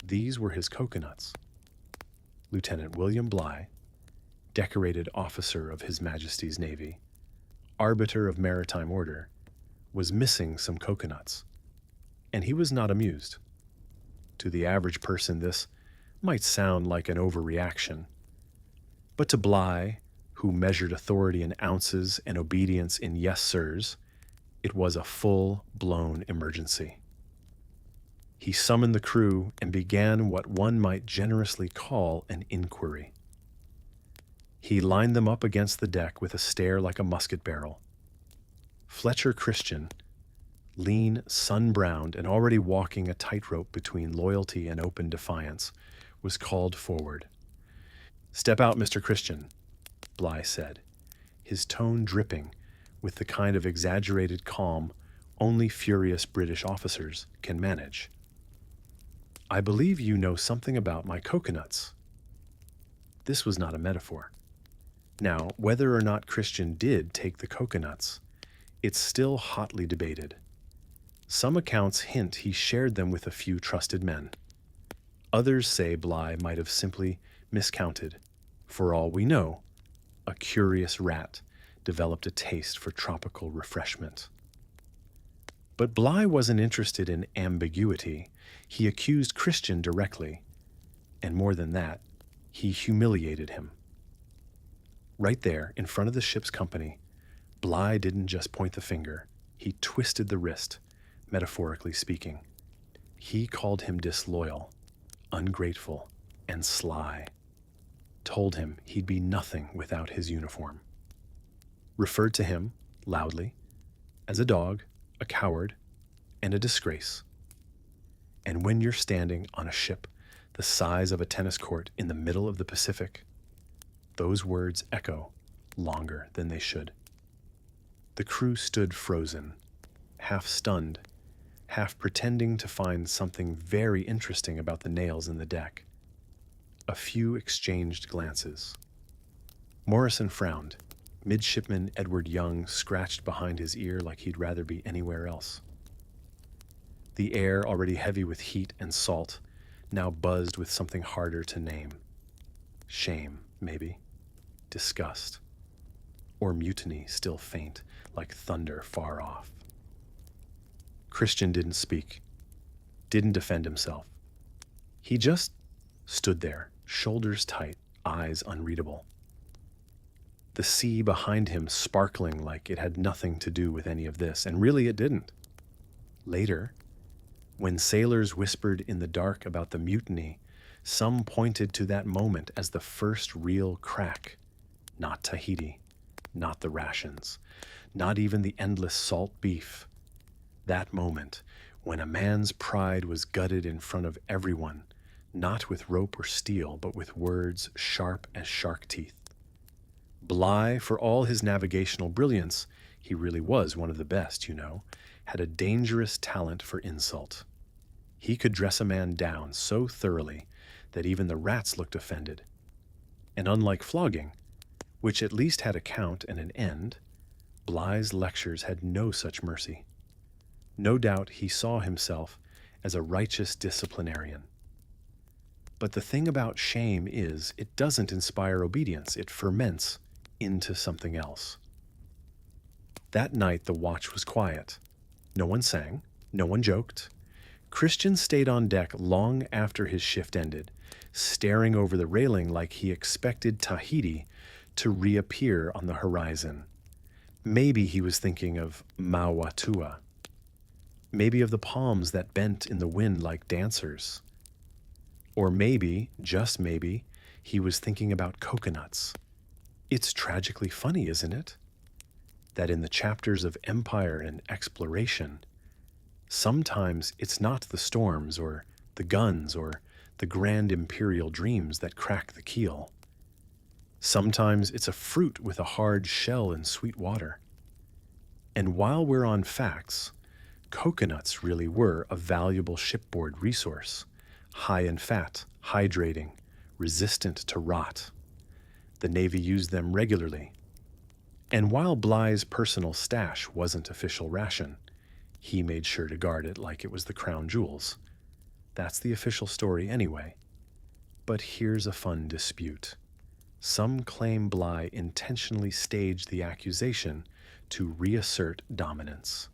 these were his coconuts. Lieutenant William Bligh, decorated officer of His Majesty's Navy, arbiter of maritime order, was missing some coconuts, and he was not amused. To the average person, this might sound like an overreaction, but to Bligh, who measured authority in ounces and obedience in yes sirs, it was a full-blown emergency. He summoned the crew and began what one might generously call an inquiry. He lined them up against the deck with a stare like a musket barrel. Fletcher Christian, lean, sun-browned, and already walking a tightrope between loyalty and open defiance, was called forward. "Step out, Mr. Christian," Bligh said, his tone dripping with the kind of exaggerated calm only furious British officers can manage. "I believe you know something about my coconuts." This was not a metaphor. Now, whether or not Christian did take the coconuts, it's still hotly debated. Some accounts hint he shared them with a few trusted men. Others say Bligh might have simply miscounted. For all we know, a curious rat developed a taste for tropical refreshment. But Bligh wasn't interested in ambiguity. He accused Christian directly, and more than that, he humiliated him. Right there, in front of the ship's company, Bligh didn't just point the finger, he twisted the wrist, metaphorically speaking. He called him disloyal, ungrateful, and sly, told him he'd be nothing without his uniform, referred to him, loudly, as a dog, a coward, and a disgrace. And when you're standing on a ship the size of a tennis court in the middle of the Pacific, those words echo longer than they should. The crew stood frozen, half stunned, half pretending to find something very interesting about the nails in the deck. A few exchanged glances. Morrison frowned. Midshipman Edward Young scratched behind his ear like he'd rather be anywhere else. The air, already heavy with heat and salt, now buzzed with something harder to name. Shame, maybe. Disgust. Or mutiny, still faint, like thunder far off. Christian didn't speak, didn't defend himself. He just stood there, shoulders tight, eyes unreadable. The sea behind him sparkling like it had nothing to do with any of this, and really it didn't. Later, when sailors whispered in the dark about the mutiny, some pointed to that moment as the first real crack. Not Tahiti, not the rations, not even the endless salt beef. That moment when a man's pride was gutted in front of everyone, not with rope or steel, but with words sharp as shark teeth. Bligh, for all his navigational brilliance, he really was one of the best, had a dangerous talent for insult. He could dress a man down so thoroughly that even the rats looked offended. And unlike flogging, which at least had a count and an end, Bligh's lectures had no such mercy. No doubt he saw himself as a righteous disciplinarian. But the thing about shame is it doesn't inspire obedience, it ferments into something else. That night the watch was quiet. No one sang, no one joked. Christian stayed on deck long after his shift ended, staring over the railing like he expected Tahiti to reappear on the horizon. Maybe he was thinking of Mauatua. Maybe of the palms that bent in the wind like dancers. Or maybe, just maybe, he was thinking about coconuts. It's tragically funny, isn't it? That in the chapters of empire and exploration, sometimes it's not the storms or the guns or the grand imperial dreams that crack the keel. Sometimes it's a fruit with a hard shell and sweet water. And while we're on facts, coconuts really were a valuable shipboard resource, high in fat, hydrating, resistant to rot. The Navy used them regularly. And while Bligh's personal stash wasn't official ration, he made sure to guard it like it was the crown jewels. That's the official story anyway. But here's a fun dispute. Some claim Bligh intentionally staged the accusation to reassert dominance.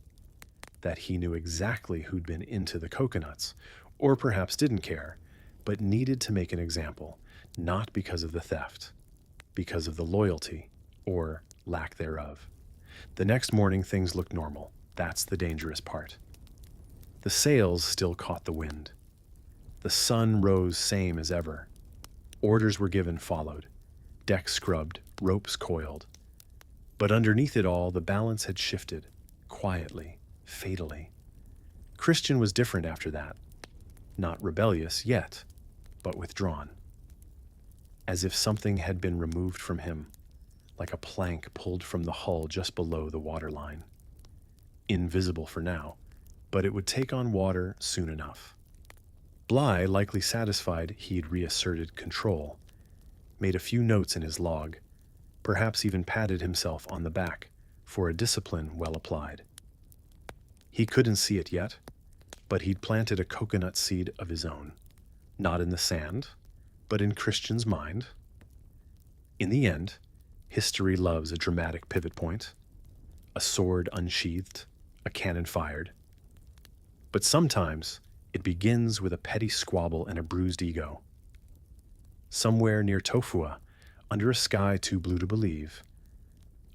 That he knew exactly who'd been into the coconuts, or perhaps didn't care, but needed to make an example, not because of the theft, because of the loyalty, or lack thereof. The next morning things looked normal. That's the dangerous part. The sails still caught the wind. The sun rose same as ever. Orders were given, followed. Decks scrubbed, ropes coiled. But underneath it all, the balance had shifted, quietly, fatally. Christian was different after that. Not rebellious yet, but withdrawn. As if something had been removed from him, like a plank pulled from the hull just below the waterline. Invisible for now, but it would take on water soon enough. Bligh, likely satisfied he'd reasserted control, made a few notes in his log, perhaps even patted himself on the back for a discipline well applied. He couldn't see it yet, but he'd planted a coconut seed of his own, not in the sand, but in Christian's mind. In the end, history loves a dramatic pivot point, a sword unsheathed, a cannon fired. But sometimes it begins with a petty squabble and a bruised ego. Somewhere near Tofua, under a sky too blue to believe,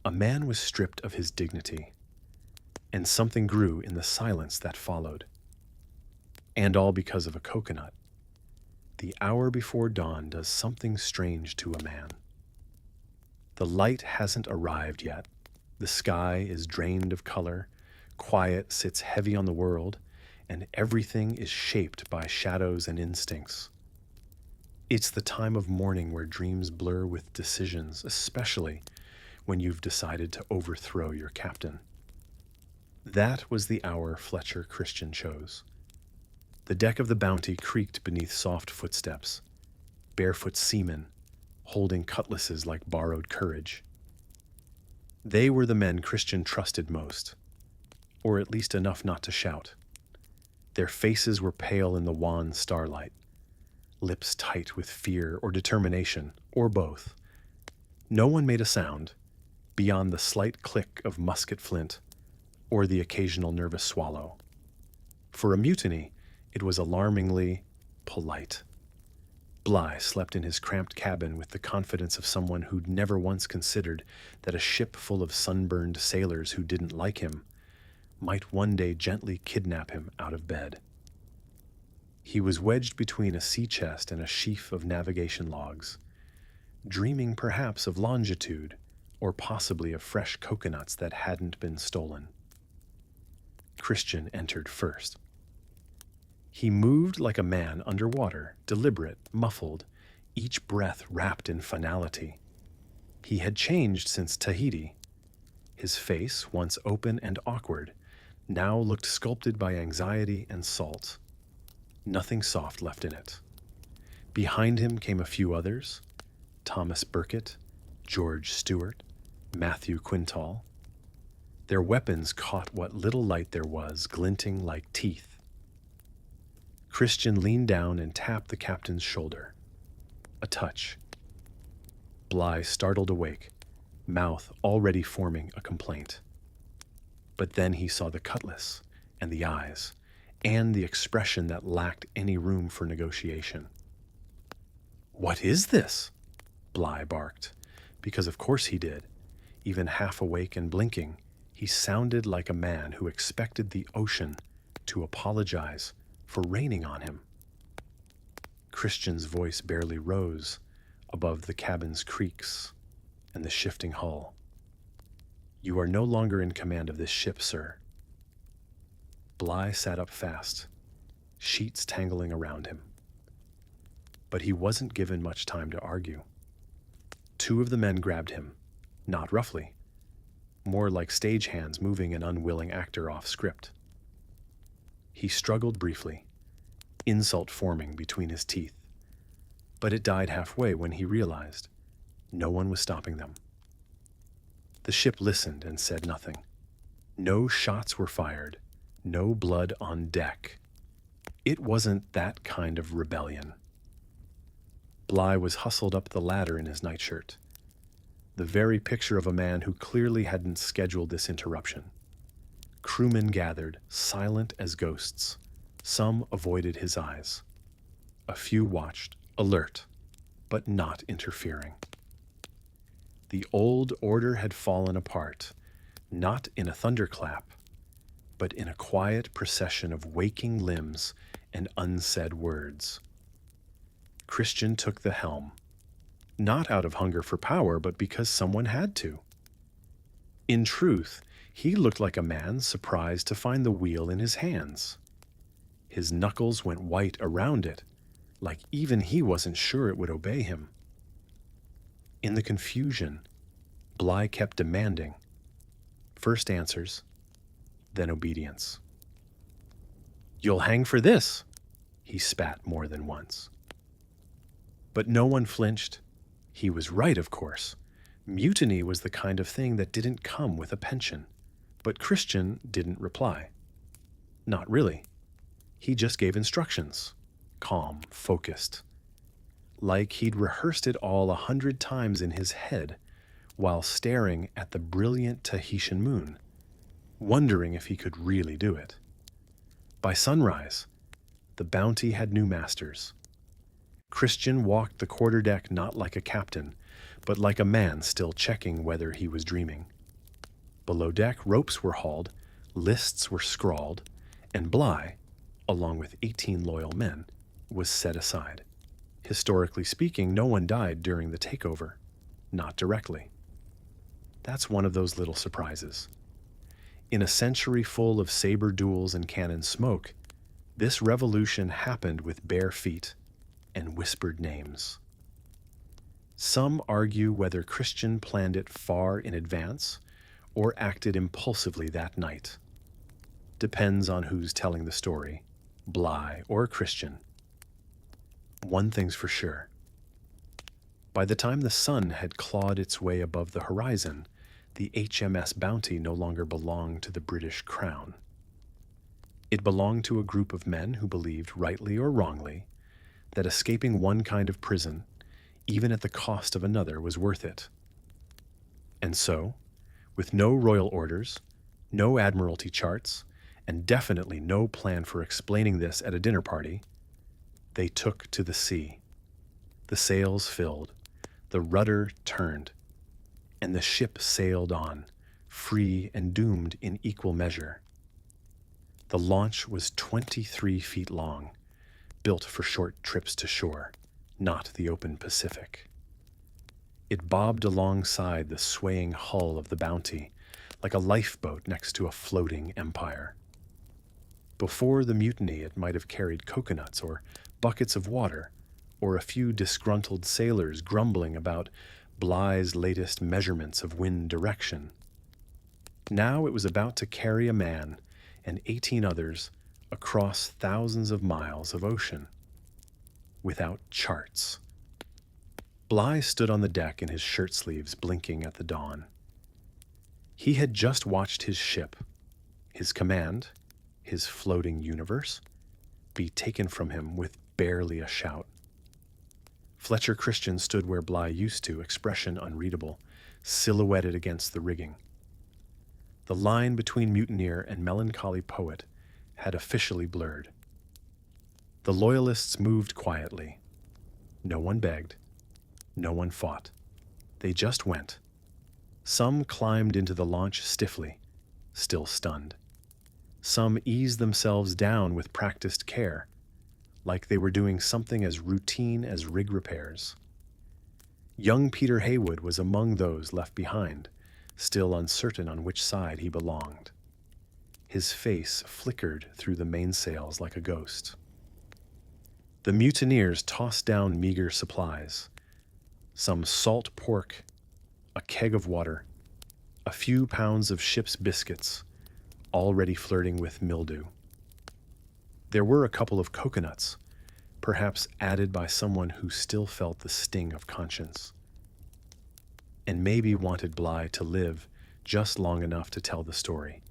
a man was stripped of his dignity, and something grew in the silence that followed. And all because of a coconut. The hour before dawn does something strange to a man. The light hasn't arrived yet. The sky is drained of color. Quiet sits heavy on the world, and everything is shaped by shadows and instincts. It's the time of morning where dreams blur with decisions, especially when you've decided to overthrow your captain. That was the hour Fletcher Christian chose. The deck of the Bounty creaked beneath soft footsteps. Barefoot seamen, holding cutlasses like borrowed courage. They were the men Christian trusted most, or at least enough not to shout. Their faces were pale in the wan starlight, lips tight with fear or determination, or both. No one made a sound, beyond the slight click of musket flint or the occasional nervous swallow. For a mutiny, it was alarmingly polite. Bligh slept in his cramped cabin with the confidence of someone who'd never once considered that a ship full of sunburned sailors who didn't like him might one day gently kidnap him out of bed. He was wedged between a sea chest and a sheaf of navigation logs, dreaming perhaps of longitude or possibly of fresh coconuts that hadn't been stolen. Christian entered first. He moved like a man underwater, deliberate, muffled, each breath wrapped in finality. He had changed since Tahiti. His face, once open and awkward, now looked sculpted by anxiety and salt. Nothing soft left in it. Behind him came a few others: Thomas Burkitt, George Stewart, Matthew Quintal. Their weapons caught what little light there was, glinting like teeth. Christian leaned down and tapped the captain's shoulder. A touch. Bligh startled awake, mouth already forming a complaint. But then he saw the cutlass and the eyes, and the expression that lacked any room for negotiation. "What is this?" Bligh barked, because of course he did. Even half awake and blinking, he sounded like a man who expected the ocean to apologize for raining on him. Christian's voice barely rose above the cabin's creaks and the shifting hull. "You are no longer in command of this ship, sir." Bligh sat up fast, sheets tangling around him. But he wasn't given much time to argue. Two of the men grabbed him, not roughly, more like stagehands moving an unwilling actor off script. He struggled briefly, insult forming between his teeth, but it died halfway when he realized no one was stopping them. The ship listened and said nothing. No shots were fired, no blood on deck. It wasn't that kind of rebellion. Bligh was hustled up the ladder in his nightshirt, the very picture of a man who clearly hadn't scheduled this interruption. Crewmen gathered, silent as ghosts. Some avoided his eyes. A few watched, alert, but not interfering. The old order had fallen apart, not in a thunderclap, but in a quiet procession of waking limbs and unsaid words. Christian took the helm, not out of hunger for power, but because someone had to. In truth, he looked like a man surprised to find the wheel in his hands. His knuckles went white around it, like even he wasn't sure it would obey him. In the confusion, Bligh kept demanding. First answers, then obedience. "You'll hang for this," he spat more than once. But no one flinched. He was right, of course. Mutiny was the kind of thing that didn't come with a pension. But Christian didn't reply. Not really. He just gave instructions, calm, focused, like he'd rehearsed it all 100 times in his head while staring at the brilliant Tahitian moon, wondering if he could really do it. By sunrise, the Bounty had new masters. Christian walked the quarterdeck not like a captain, but like a man still checking whether he was dreaming. Below deck, ropes were hauled, lists were scrawled, and Bligh, along with 18 loyal men, was set aside. Historically speaking, no one died during the takeover. Not directly. That's one of those little surprises. In a century full of saber duels and cannon smoke, this revolution happened with bare feet and whispered names. Some argue whether Christian planned it far in advance or acted impulsively that night. Depends on who's telling the story, Bligh or Christian. One thing's for sure. By the time the sun had clawed its way above the horizon, the HMS Bounty no longer belonged to the British Crown. It belonged to a group of men who believed, rightly or wrongly, that escaping one kind of prison, even at the cost of another, was worth it. And so, with no royal orders, no admiralty charts, and definitely no plan for explaining this at a dinner party, they took to the sea. The sails filled, the rudder turned, and the ship sailed on, free and doomed in equal measure. The launch was 23 feet long, built for short trips to shore, not the open Pacific. It bobbed alongside the swaying hull of the Bounty like a lifeboat next to a floating empire. Before the mutiny, it might have carried coconuts or buckets of water, or a few disgruntled sailors grumbling about Bligh's latest measurements of wind direction. Now it was about to carry a man and 18 others across thousands of miles of ocean. Without charts. Bligh stood on the deck in his shirt sleeves, blinking at the dawn. He had just watched his ship, his command, his floating universe, be taken from him with barely a shout. Fletcher Christian stood where Bligh used to, expression unreadable, silhouetted against the rigging. The line between mutineer and melancholy poet had officially blurred. The loyalists moved quietly. No one begged. No one fought. They just went. Some climbed into the launch stiffly, still stunned. Some eased themselves down with practiced care, like they were doing something as routine as rig repairs. Young Peter Heywood was among those left behind, still uncertain on which side he belonged. His face flickered through the mainsails like a ghost. The mutineers tossed down meager supplies. Some salt pork, a keg of water, a few pounds of ship's biscuits, already flirting with mildew. There were a couple of coconuts, perhaps added by someone who still felt the sting of conscience, and maybe wanted Bligh to live just long enough to tell the story.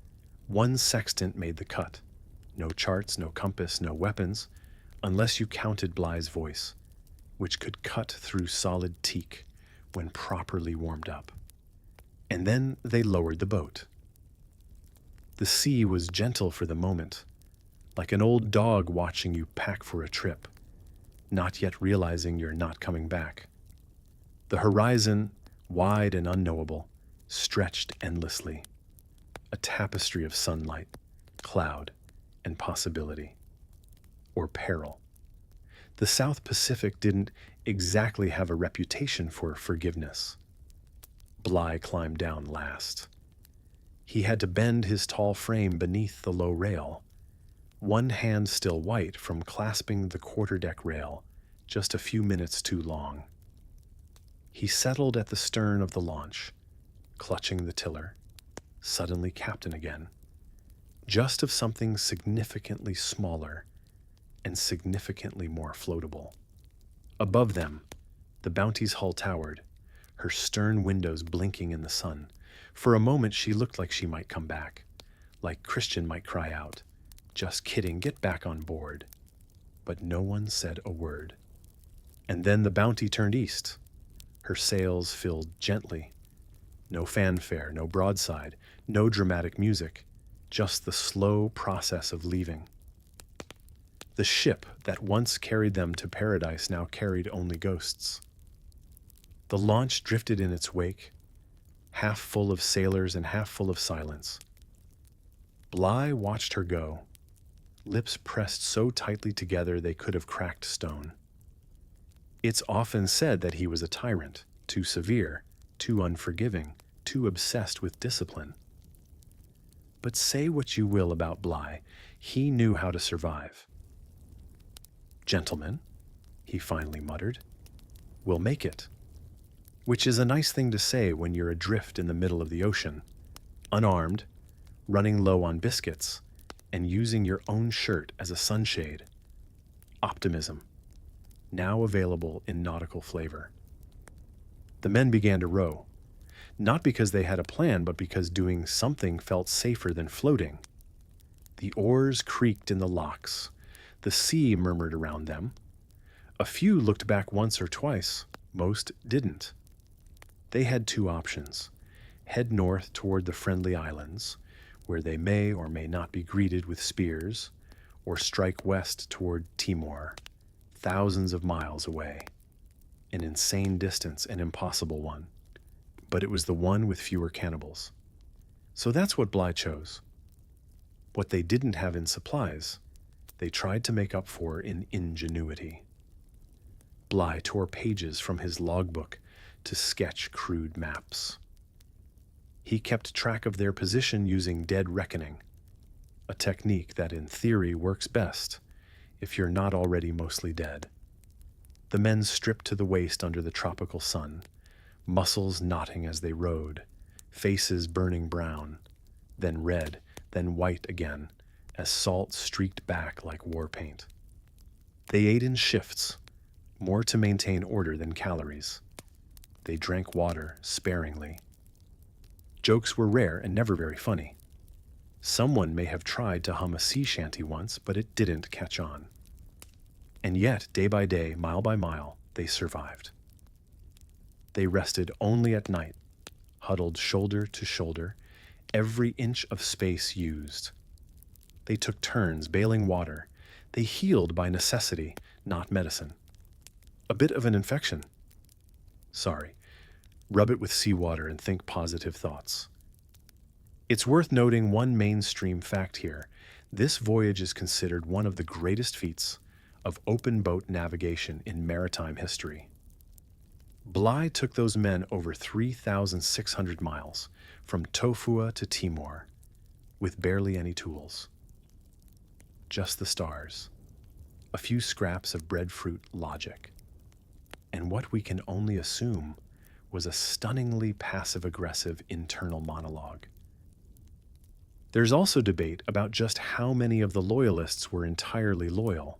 One sextant made the cut. No charts, no compass, no weapons, unless you counted Bligh's voice, which could cut through solid teak when properly warmed up. And then they lowered the boat. The sea was gentle for the moment, like an old dog watching you pack for a trip, not yet realizing you're not coming back. The horizon, wide and unknowable, stretched endlessly, a tapestry of sunlight, cloud, and possibility. Or peril. The South Pacific didn't exactly have a reputation for forgiveness. Bligh climbed down last. He had to bend his tall frame beneath the low rail, one hand still white from clasping the quarterdeck rail just a few minutes too long. He settled at the stern of the launch, clutching the tiller, suddenly captain again, just of something significantly smaller and significantly more floatable. Above them, the Bounty's hull towered, her stern windows blinking in the sun. For a moment she looked like she might come back, like Christian might cry out, "Just kidding, get back on board." But no one said a word. And then the Bounty turned east, her sails filled gently. No fanfare, no broadside, no dramatic music, just the slow process of leaving. The ship that once carried them to paradise now carried only ghosts. The launch drifted in its wake, half full of sailors and half full of silence. Bligh watched her go, lips pressed so tightly together they could have cracked stone. It's often said that he was a tyrant, too severe, too unforgiving, too obsessed with discipline. But say what you will about Bligh, he knew how to survive. "Gentlemen," he finally muttered, "we'll make it." Which is a nice thing to say when you're adrift in the middle of the ocean, unarmed, running low on biscuits, and using your own shirt as a sunshade. Optimism, now available in nautical flavor. The men began to row, not because they had a plan, but because doing something felt safer than floating. The oars creaked in the locks. The sea murmured around them. A few looked back once or twice. Most didn't. They had two options: head north toward the friendly islands, where they may or may not be greeted with spears, or strike west toward Timor, thousands of miles away. An insane distance, an impossible one. But it was the one with fewer cannibals. So that's what Bligh chose. What they didn't have in supplies, they tried to make up for in ingenuity. Bligh tore pages from his logbook to sketch crude maps. He kept track of their position using dead reckoning, a technique that in theory works best if you're not already mostly dead. The men stripped to the waist under the tropical sun, muscles knotting as they rowed, faces burning brown, then red, then white again, as salt streaked back like war paint. They ate in shifts, more to maintain order than calories. They drank water sparingly. Jokes were rare and never very funny. Someone may have tried to hum a sea shanty once, but it didn't catch on. And yet, day by day, mile by mile, they survived. They rested only at night, huddled shoulder to shoulder, every inch of space used. They took turns bailing water. They healed by necessity, not medicine. A bit of an infection. Sorry. Rub it with seawater and think positive thoughts. It's worth noting one mainstream fact here. This voyage is considered one of the greatest feats of open boat navigation in maritime history. Bligh took those men over 3,600 miles, from Tofua to Timor, with barely any tools. Just the stars, a few scraps of breadfruit logic, and what we can only assume was a stunningly passive-aggressive internal monologue. There's also debate about just how many of the loyalists were entirely loyal.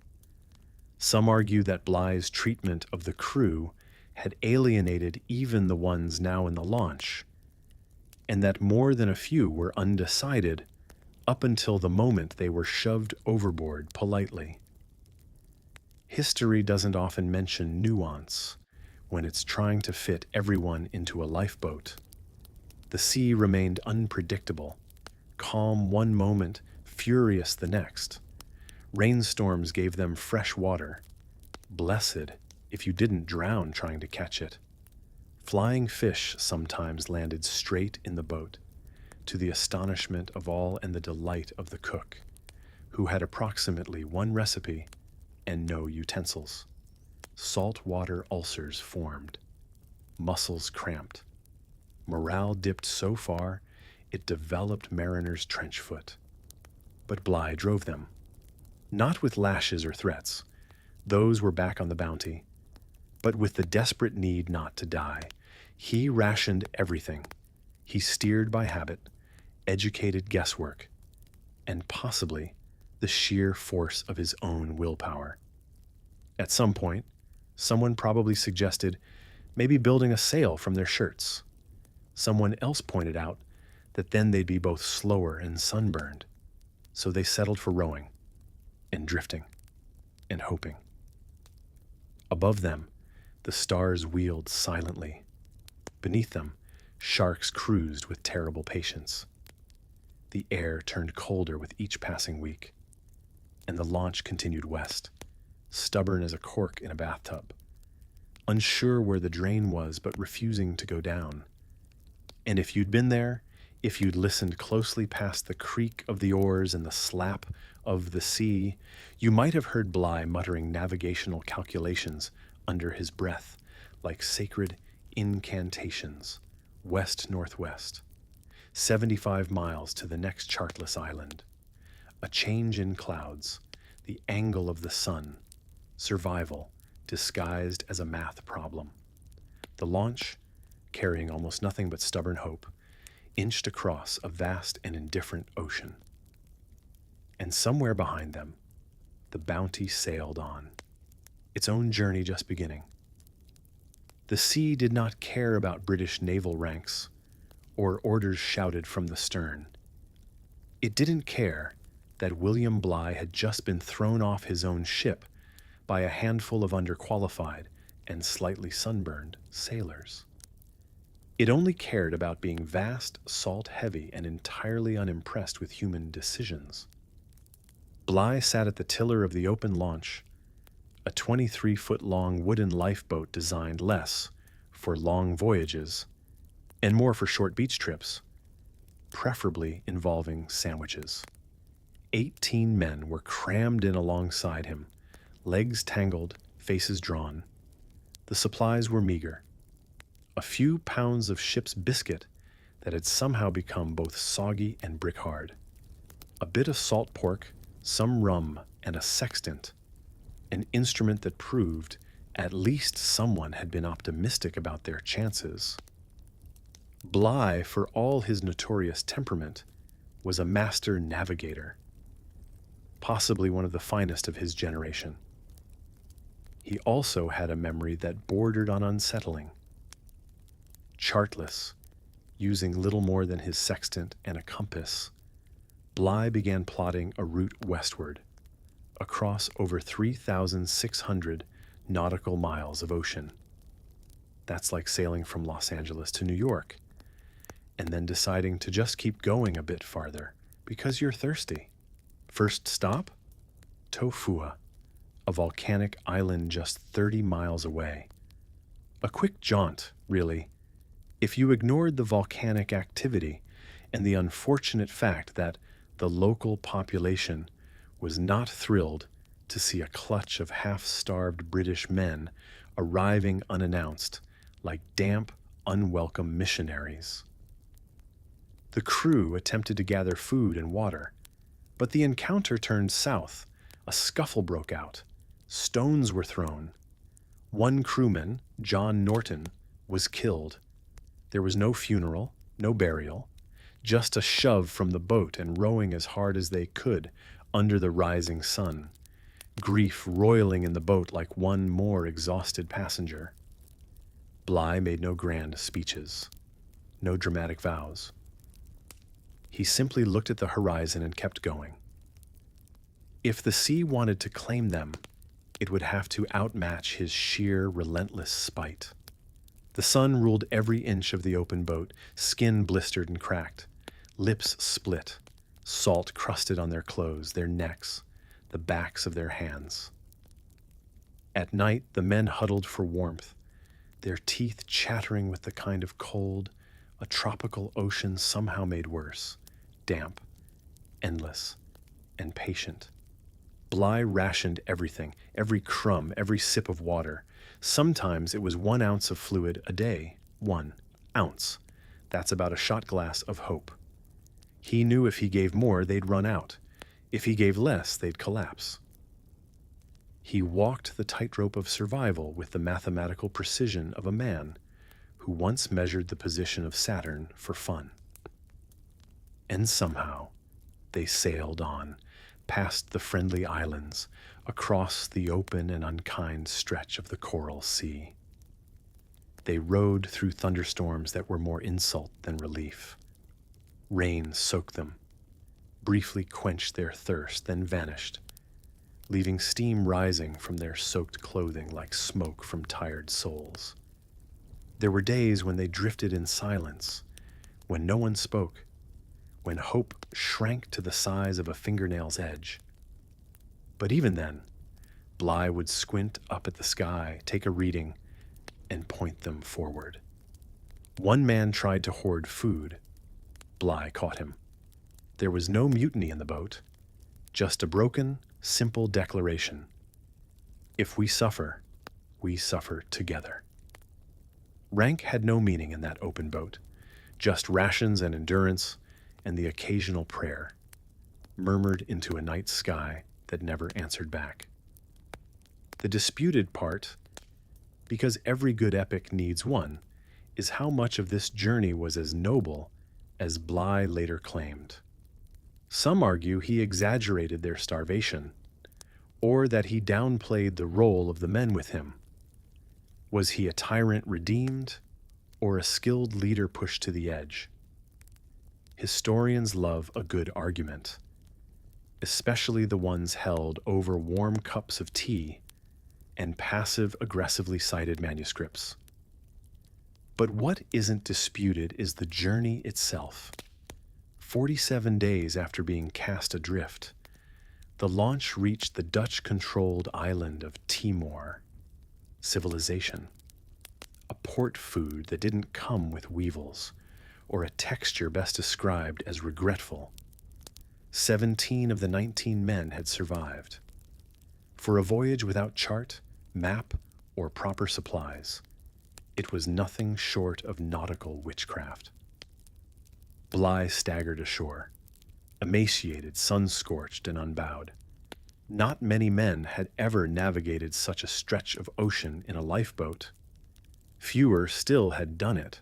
Some argue that Bligh's treatment of the crew had alienated even the ones now in the launch, and that more than a few were undecided up until the moment they were shoved overboard politely. History doesn't often mention nuance when it's trying to fit everyone into a lifeboat. The sea remained unpredictable, calm one moment, furious the next. Rainstorms gave them fresh water. Blessed if you didn't drown trying to catch it. Flying fish sometimes landed straight in the boat, to the astonishment of all and the delight of the cook, who had approximately one recipe and no utensils. Saltwater ulcers formed, muscles cramped. Morale dipped so far it developed mariners' trench foot. But Bligh drove them. Not with lashes or threats. Those were back on the bounty. But with the desperate need not to die. He rationed everything. He steered by habit, educated guesswork, and possibly the sheer force of his own willpower. At some point, someone probably suggested maybe building a sail from their shirts. Someone else pointed out that then they'd be both slower and sunburned. So they settled for rowing, and drifting, and hoping. Above them, the stars wheeled silently. Beneath them, sharks cruised with terrible patience. The air turned colder with each passing week, and the launch continued west, stubborn as a cork in a bathtub, unsure where the drain was but refusing to go down. And if you'd been there, if you'd listened closely past the creak of the oars and the slap of the sea, you might have heard Bligh muttering navigational calculations under his breath like sacred incantations, west-northwest, 75 miles to the next chartless island. A change in clouds, the angle of the sun, survival disguised as a math problem. The launch, carrying almost nothing but stubborn hope, inched across a vast and indifferent ocean. And somewhere behind them, the Bounty sailed on, its own journey just beginning. The sea did not care about British naval ranks or orders shouted from the stern. It didn't care that William Bligh had just been thrown off his own ship by a handful of underqualified and slightly sunburned sailors. It only cared about being vast, salt-heavy, and entirely unimpressed with human decisions. Bligh sat at the tiller of the open launch, a 23-foot-long wooden lifeboat designed less for long voyages and more for short beach trips, preferably involving sandwiches. 18 men were crammed in alongside him, legs tangled, faces drawn. The supplies were meager. A few pounds of ship's biscuit that had somehow become both soggy and brick-hard. A bit of salt pork, some rum, and a sextant, an instrument that proved at least someone had been optimistic about their chances. Bligh, for all his notorious temperament, was a master navigator, possibly one of the finest of his generation. He also had a memory that bordered on unsettling. Chartless, using little more than his sextant and a compass, Bligh began plotting a route westward, across over 3,600 nautical miles of ocean. That's like sailing from Los Angeles to New York, and then deciding to just keep going a bit farther because you're thirsty. First stop? Tofua, a volcanic island just 30 miles away. A quick jaunt, really, if you ignored the volcanic activity and the unfortunate fact that the local population was not thrilled to see a clutch of half-starved British men arriving unannounced, like damp, unwelcome missionaries. The crew attempted to gather food and water, but the encounter turned south. A scuffle broke out. Stones were thrown. One crewman, John Norton, was killed. There was no funeral, no burial, just a shove from the boat and rowing as hard as they could under the rising sun, grief roiling in the boat like one more exhausted passenger. Bligh made no grand speeches, no dramatic vows. He simply looked at the horizon and kept going. If the sea wanted to claim them, it would have to outmatch his sheer, relentless spite. The sun ruled every inch of the open boat, skin blistered and cracked, lips split, salt crusted on their clothes, their necks, the backs of their hands. At night, the men huddled for warmth, their teeth chattering with the kind of cold a tropical ocean somehow made worse, damp, endless, and patient. Bligh rationed everything, every crumb, every sip of water. Sometimes it was 1 ounce of fluid a day. 1 ounce. That's about a shot glass of hope. He knew if he gave more, they'd run out. If he gave less, they'd collapse. He walked the tightrope of survival with the mathematical precision of a man who once measured the position of Saturn for fun. And somehow, they sailed on, past the friendly islands, across the open and unkind stretch of the Coral Sea. They rode through thunderstorms that were more insult than relief. Rain soaked them, briefly quenched their thirst, then vanished, leaving steam rising from their soaked clothing like smoke from tired souls. There were days when they drifted in silence, when no one spoke, when hope shrank to the size of a fingernail's edge. But even then, Bligh would squint up at the sky, take a reading, and point them forward. One man tried to hoard food. Bligh caught him. There was no mutiny in the boat, just a broken, simple declaration. If we suffer, we suffer together. Rank had no meaning in that open boat, just rations and endurance and the occasional prayer, murmured into a night sky that never answered back. The disputed part, because every good epic needs one, is how much of this journey was as noble as Bligh later claimed. Some argue he exaggerated their starvation, or that he downplayed the role of the men with him. Was he a tyrant redeemed, or a skilled leader pushed to the edge? Historians love a good argument, especially the ones held over warm cups of tea and passive-aggressively cited manuscripts. But what isn't disputed is the journey itself. 47 days after being cast adrift, the launch reached the Dutch-controlled island of Timor. Civilization. A port food that didn't come with weevils, or a texture best described as regretful. 17 of the 19 men had survived. For a voyage without chart, map, or proper supplies, it was nothing short of nautical witchcraft. Bligh staggered ashore, emaciated, sun-scorched, and unbowed. Not many men had ever navigated such a stretch of ocean in a lifeboat. Fewer still had done it,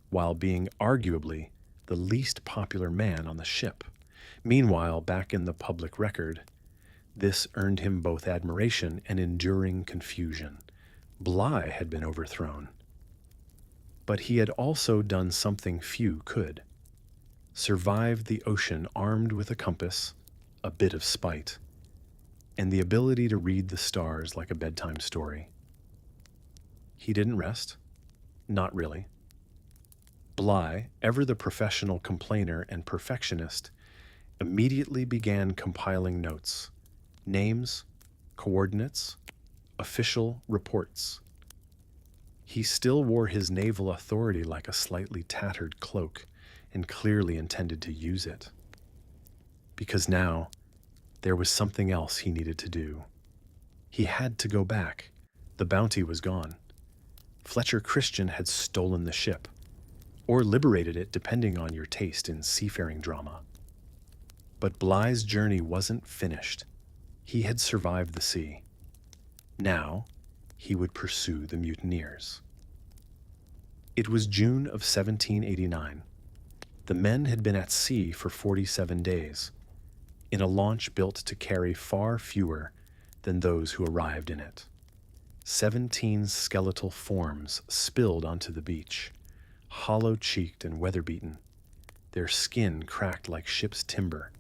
while being arguably the least popular man on the ship. Meanwhile, back in the public record, this earned him both admiration and enduring confusion. Bligh had been overthrown. But he had also done something few could. Survived the ocean armed with a compass, a bit of spite, and the ability to read the stars like a bedtime story. He didn't rest. Not really. Bligh, ever the professional complainer and perfectionist, immediately began compiling notes, names, coordinates, official reports. He still wore his naval authority like a slightly tattered cloak and clearly intended to use it. Because now, there was something else he needed to do. He had to go back. The bounty was gone. Fletcher Christian had stolen the ship, or liberated it depending on your taste in seafaring drama. But Bligh's journey wasn't finished. He had survived the sea. Now, he would pursue the mutineers. It was June of 1789. The men had been at sea for 47 days, in a launch built to carry far fewer than those who arrived in it. 17 skeletal forms spilled onto the beach, hollow-cheeked and weather-beaten, their skin cracked like ship's timber,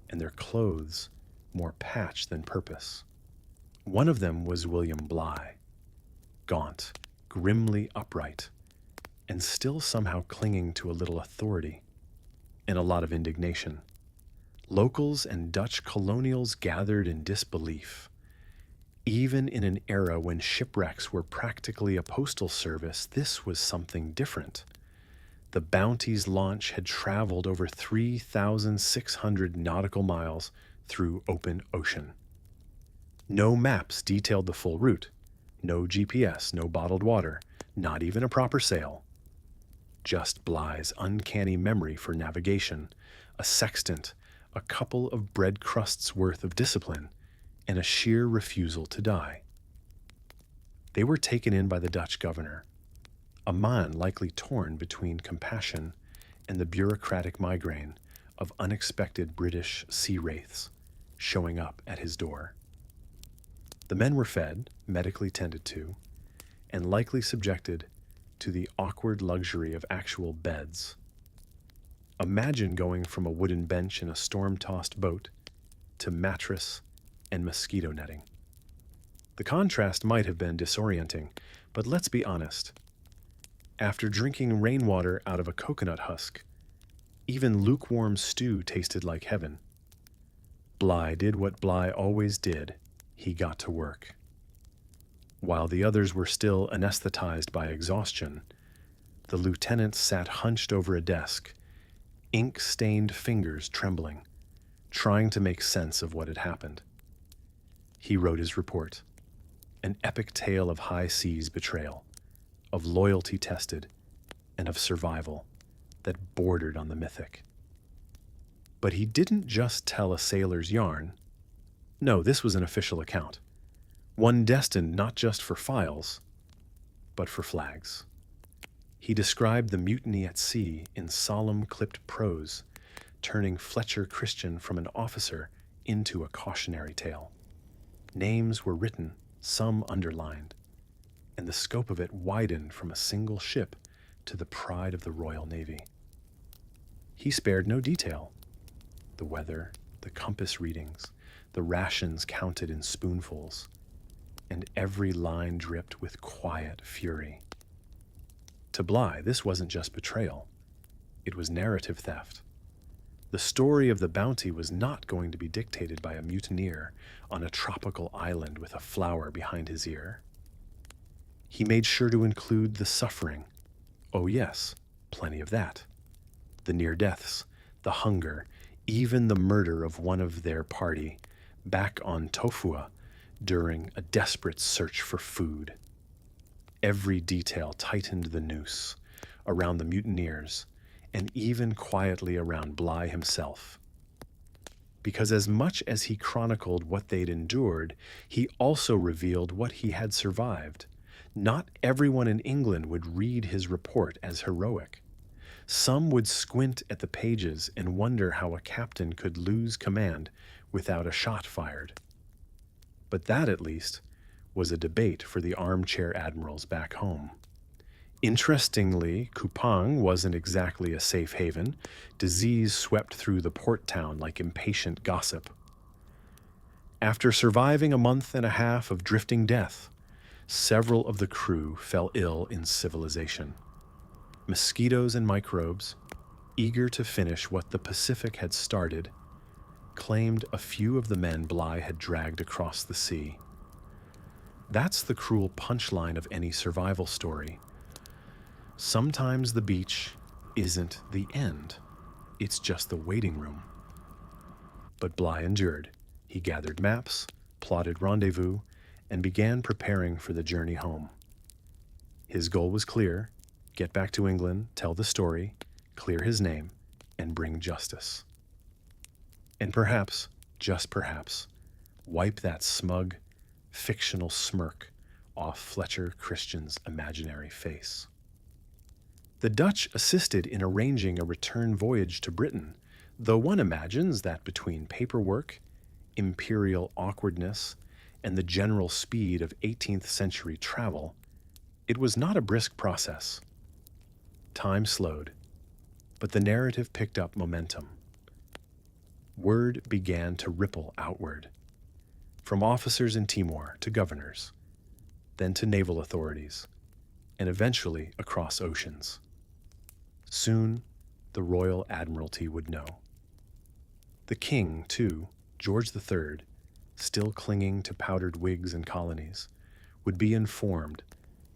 and their clothes more patch than purpose. One of them was William Bligh, gaunt, grimly upright, and still somehow clinging to a little authority and a lot of indignation. Locals and Dutch colonials gathered in disbelief. Even in an era when shipwrecks were practically a postal service, this was something different. The Bounty's launch had traveled over 3,600 nautical miles through open ocean. No maps detailed the full route. No GPS, no bottled water, not even a proper sail. Just Bligh's uncanny memory for navigation, a sextant, a couple of bread crusts worth of discipline, and a sheer refusal to die. They were taken in by the Dutch governor, a man likely torn between compassion and the bureaucratic migraine of unexpected British sea wraiths showing up at his door. The men were fed, medically tended to, and likely subjected to the awkward luxury of actual beds. Imagine going from a wooden bench in a storm-tossed boat to mattress and mosquito netting. The contrast might have been disorienting, but let's be honest. After drinking rainwater out of a coconut husk, even lukewarm stew tasted like heaven. Bligh did what Bligh always did. He got to work. While the others were still anesthetized by exhaustion, the lieutenant sat hunched over a desk, ink-stained fingers trembling, trying to make sense of what had happened. He wrote his report. an epic tale of high seas betrayal, of loyalty tested, and of survival that bordered on the mythic. But he didn't just tell a sailor's yarn. No, this was an official account, one destined not just for files, but for flags. He described the mutiny at sea in solemn clipped prose, turning Fletcher Christian from an officer into a cautionary tale. Names were written, some underlined, and the scope of it widened from a single ship to the pride of the Royal Navy. He spared no detail. The weather, the compass readings, the rations counted in spoonfuls, and every line dripped with quiet fury. To Bligh, this wasn't just betrayal. It was narrative theft. The story of the bounty was not going to be dictated by a mutineer on a tropical island with a flower behind his ear. He made sure to include the suffering. Oh yes, plenty of that. The near deaths, the hunger, even the murder of one of their party back on Tofua during a desperate search for food. Every detail tightened the noose around the mutineers and even quietly around Bligh himself. Because as much as he chronicled what they'd endured, he also revealed what he had survived. Not everyone in England would read his report as heroic. Some would squint at the pages and wonder how a captain could lose command without a shot fired. But that, at least, was a debate for the armchair admirals back home. Interestingly, Kupang wasn't exactly a safe haven. Disease swept through the port town like impatient gossip. After surviving a month and a half of drifting death, several of the crew fell ill in civilization. Mosquitoes and microbes, eager to finish what the Pacific had started, claimed a few of the men Bligh had dragged across the sea. That's the cruel punchline of any survival story. Sometimes the beach isn't the end. It's just the waiting room. But Bligh endured. He gathered maps, plotted rendezvous, and began preparing for the journey home. His goal was clear: get back to England, tell the story, clear his name, and bring justice. And perhaps, just perhaps, wipe that smug, fictional smirk off Fletcher Christian's imaginary face. The Dutch assisted in arranging a return voyage to Britain, though one imagines that between paperwork, imperial awkwardness, and the general speed of 18th century travel, it was not a brisk process. Time slowed, but the narrative picked up momentum. Word began to ripple outward, from officers in Timor to governors, then to naval authorities, and eventually across oceans. Soon, the Royal Admiralty would know. The King, too, George III, still clinging to powdered wigs and colonies, would be informed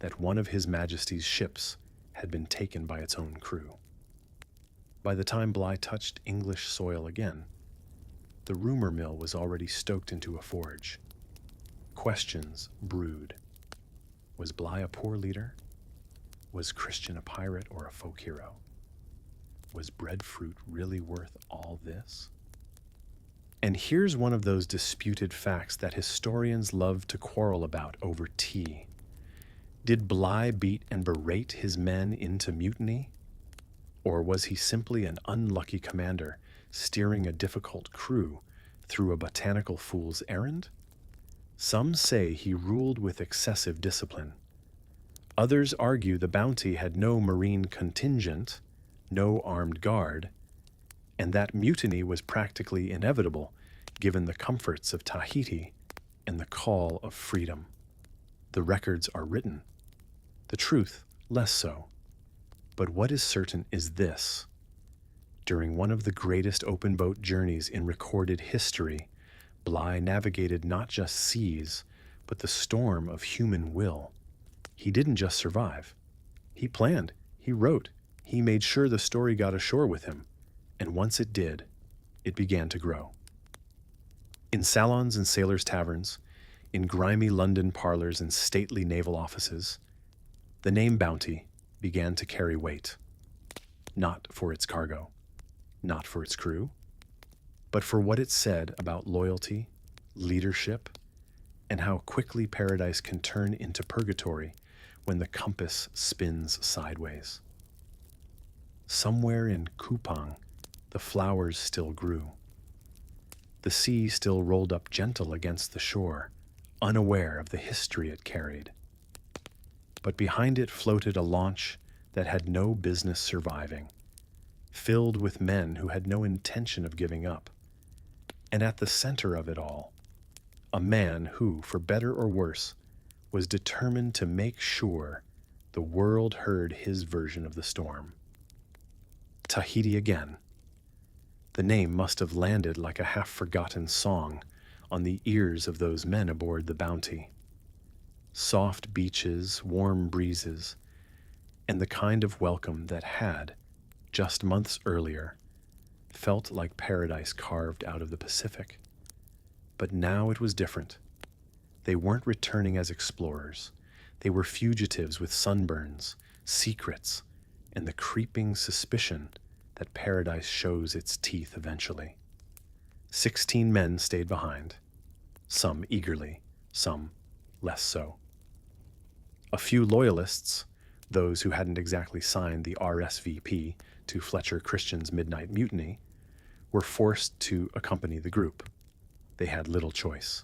that one of His Majesty's ships had been taken by its own crew. By the time Bligh touched English soil again, the rumor mill was already stoked into a forge. Questions brewed. Was Bligh a poor leader? Was Christian a pirate or a folk hero? Was breadfruit really worth all this? And here's one of those disputed facts that historians love to quarrel about over tea. Did Bligh beat and berate his men into mutiny? Or was he simply an unlucky commander steering a difficult crew through a botanical fool's errand? Some say he ruled with excessive discipline. Others argue the bounty had no marine contingent, no armed guard, and that mutiny was practically inevitable given the comforts of Tahiti and the call of freedom. The records are written. The truth, less so. But what is certain is this. During one of the greatest open boat journeys in recorded history, Bligh navigated not just seas, but the storm of human will. He didn't just survive. He planned, he wrote, he made sure the story got ashore with him. And once it did, it began to grow. In salons and sailors' taverns, In grimy London parlors and stately naval offices, the name Bounty began to carry weight, not for its cargo, not for its crew, but for what it said about loyalty, leadership, and how quickly paradise can turn into purgatory when the compass spins sideways. Somewhere in Kupang, the flowers still grew. The sea still rolled up gentle against the shore, unaware of the history it carried. But behind it floated a launch that had no business surviving, filled with men who had no intention of giving up. And at the center of it all, a man who, for better or worse, was determined to make sure the world heard his version of the storm. Tahiti again. The name must have landed like a half-forgotten song on the ears of those men aboard the Bounty. Soft beaches, warm breezes, and the kind of welcome that had, just months earlier, felt like paradise carved out of the Pacific. But now it was different. They weren't returning as explorers. They were fugitives with sunburns, secrets, and the creeping suspicion that paradise shows its teeth eventually. 16 men stayed behind, some eagerly, some less so. A few loyalists, those who hadn't exactly signed the RSVP to Fletcher Christian's midnight mutiny, were forced to accompany the group. They had little choice.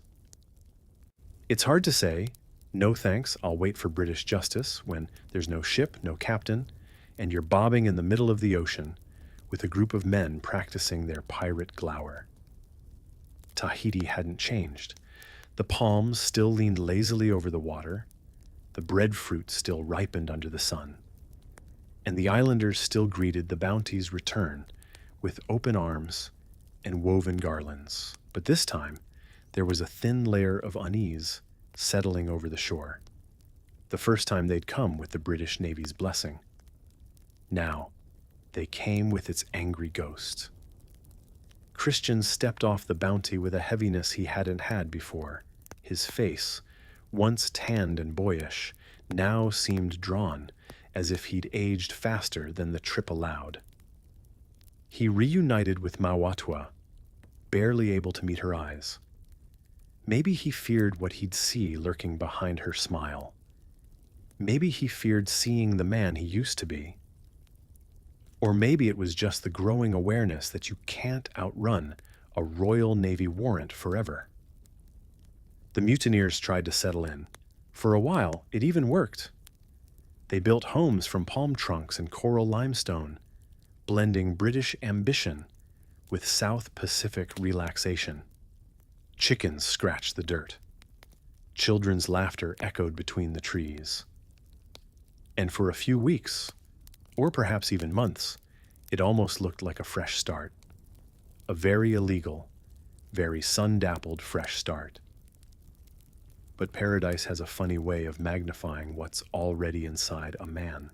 It's hard to say, no thanks, I'll wait for British justice, when there's no ship, no captain, and you're bobbing in the middle of the ocean with a group of men practicing their pirate glower. Tahiti hadn't changed. The palms still leaned lazily over the water, the breadfruit still ripened under the sun, and the islanders still greeted the Bounty's return with open arms and woven garlands. But this time, there was a thin layer of unease settling over the shore. The first time they'd come with the British Navy's blessing. Now, they came with its angry ghost. Christian stepped off the Bounty with a heaviness he hadn't had before. His face, once tanned and boyish, now seemed drawn, as if he'd aged faster than the trip allowed. He reunited with Mawatwa, barely able to meet her eyes. Maybe he feared what he'd see lurking behind her smile. Maybe he feared seeing the man he used to be. Or maybe it was just the growing awareness that you can't outrun a Royal Navy warrant forever. The mutineers tried to settle in. For a while, it even worked. They built homes from palm trunks and coral limestone, blending British ambition with South Pacific relaxation. Chickens scratched the dirt. Children's laughter echoed between the trees. And for a few weeks, or perhaps even months, it almost looked like a fresh start. A very illegal, very sun-dappled fresh start. But paradise has a funny way of magnifying what's already inside a man.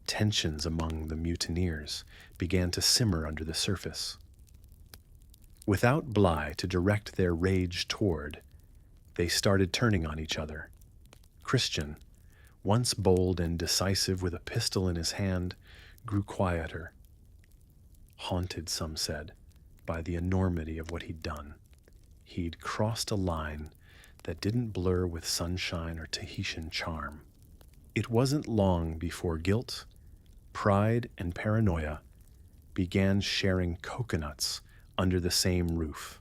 Tensions among the mutineers began to simmer under the surface. Without Bligh to direct their rage toward, they started turning on each other. Christian, once bold and decisive with a pistol in his hand, grew quieter. Haunted, some said, by the enormity of what he'd done. He'd crossed a line that didn't blur with sunshine or Tahitian charm. It wasn't long before guilt, pride, and paranoia began sharing coconuts under the same roof.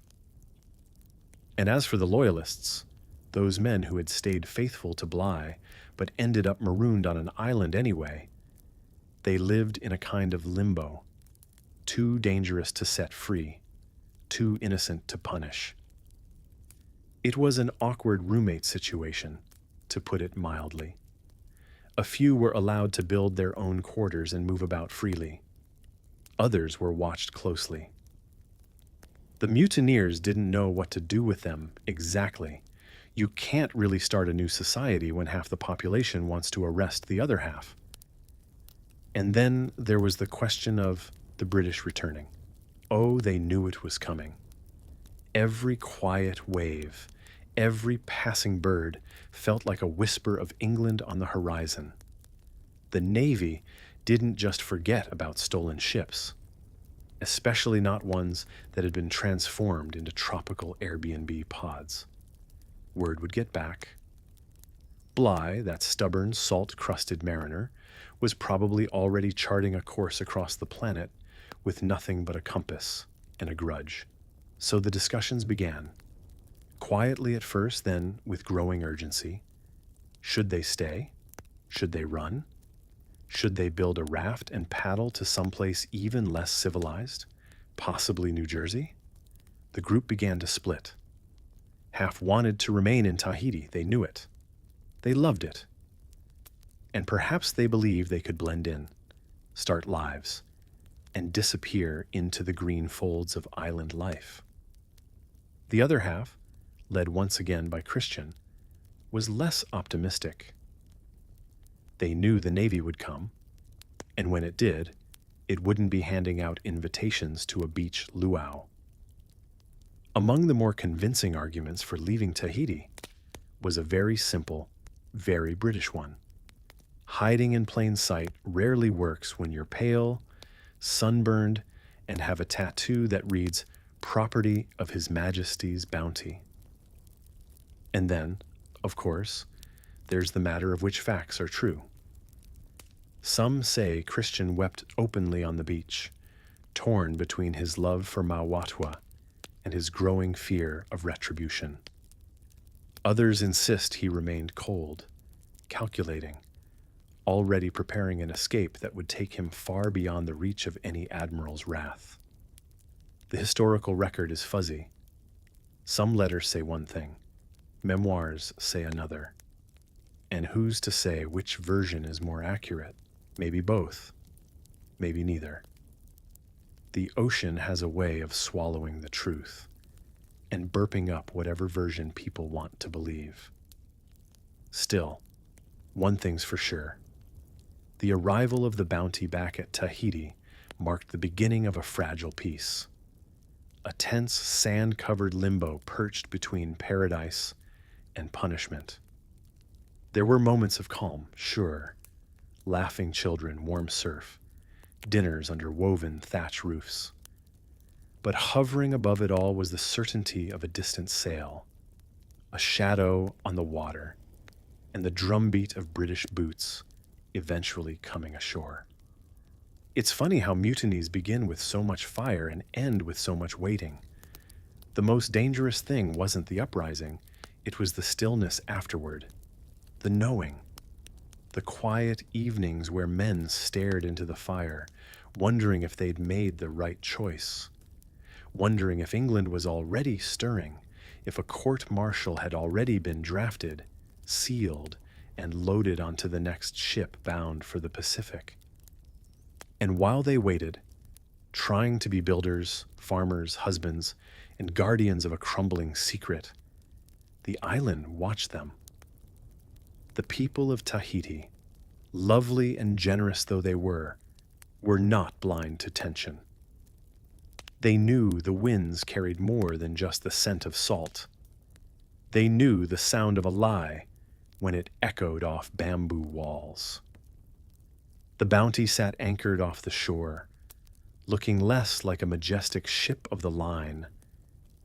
And as for the loyalists, those men who had stayed faithful to Bligh but ended up marooned on an island anyway, they lived in a kind of limbo, too dangerous to set free, too innocent to punish. It was an awkward roommate situation, to put it mildly. A few were allowed to build their own quarters and move about freely. Others were watched closely. The mutineers didn't know what to do with them exactly. You can't really start a new society when half the population wants to arrest the other half. And then there was the question of the British returning. Oh, they knew it was coming. Every quiet wave, Every passing bird felt like a whisper of England on the horizon. The Navy didn't just forget about stolen ships, especially not ones that had been transformed into tropical Airbnb pods. Word would get back. Bligh, that stubborn, salt-crusted mariner, was probably already charting a course across the planet with nothing but a compass and a grudge. So the discussions began. Quietly at first, then with growing urgency. Should they stay? Should they run? Should they build a raft and paddle to someplace even less civilized, possibly New Jersey? The group began to split. Half wanted to remain in Tahiti, they knew it. They loved it. And perhaps they believed they could blend in, start lives, and disappear into the green folds of island life. The other half, led once again by Christian, was less optimistic. They knew the Navy would come, and when it did, it wouldn't be handing out invitations to a beach luau. Among the more convincing arguments for leaving Tahiti was a very simple, very British one. Hiding in plain sight rarely works when you're pale, sunburned, and have a tattoo that reads, "Property of His Majesty's Bounty." And then, of course, there's the matter of which facts are true. Some say Christian wept openly on the beach, torn between his love for Mauatwa and his growing fear of retribution. Others insist he remained cold, calculating, already preparing an escape that would take him far beyond the reach of any admiral's wrath. The historical record is fuzzy. Some letters say one thing, memoirs say another. And who's to say which version is more accurate? Maybe both, maybe neither. The ocean has a way of swallowing the truth and burping up whatever version people want to believe. Still, one thing's for sure. The arrival of the Bounty back at Tahiti marked the beginning of a fragile peace. A tense, sand-covered limbo perched between paradise and punishment. There were moments of calm, sure. Laughing children, warm surf, dinners under woven thatch roofs. But hovering above it all was the certainty of a distant sail, a shadow on the water, and the drumbeat of British boots eventually coming ashore. It's funny how mutinies begin with so much fire and end with so much waiting. The most dangerous thing wasn't the uprising, it was the stillness afterward, the knowing. The quiet evenings where men stared into the fire, wondering if they'd made the right choice, wondering if England was already stirring, if a court-martial had already been drafted, sealed, and loaded onto the next ship bound for the Pacific. And while they waited, trying to be builders, farmers, husbands, and guardians of a crumbling secret, the island watched them. The people of Tahiti, lovely and generous though they were not blind to tension. They knew the winds carried more than just the scent of salt. They knew the sound of a lie when it echoed off bamboo walls. The Bounty sat anchored off the shore, looking less like a majestic ship of the line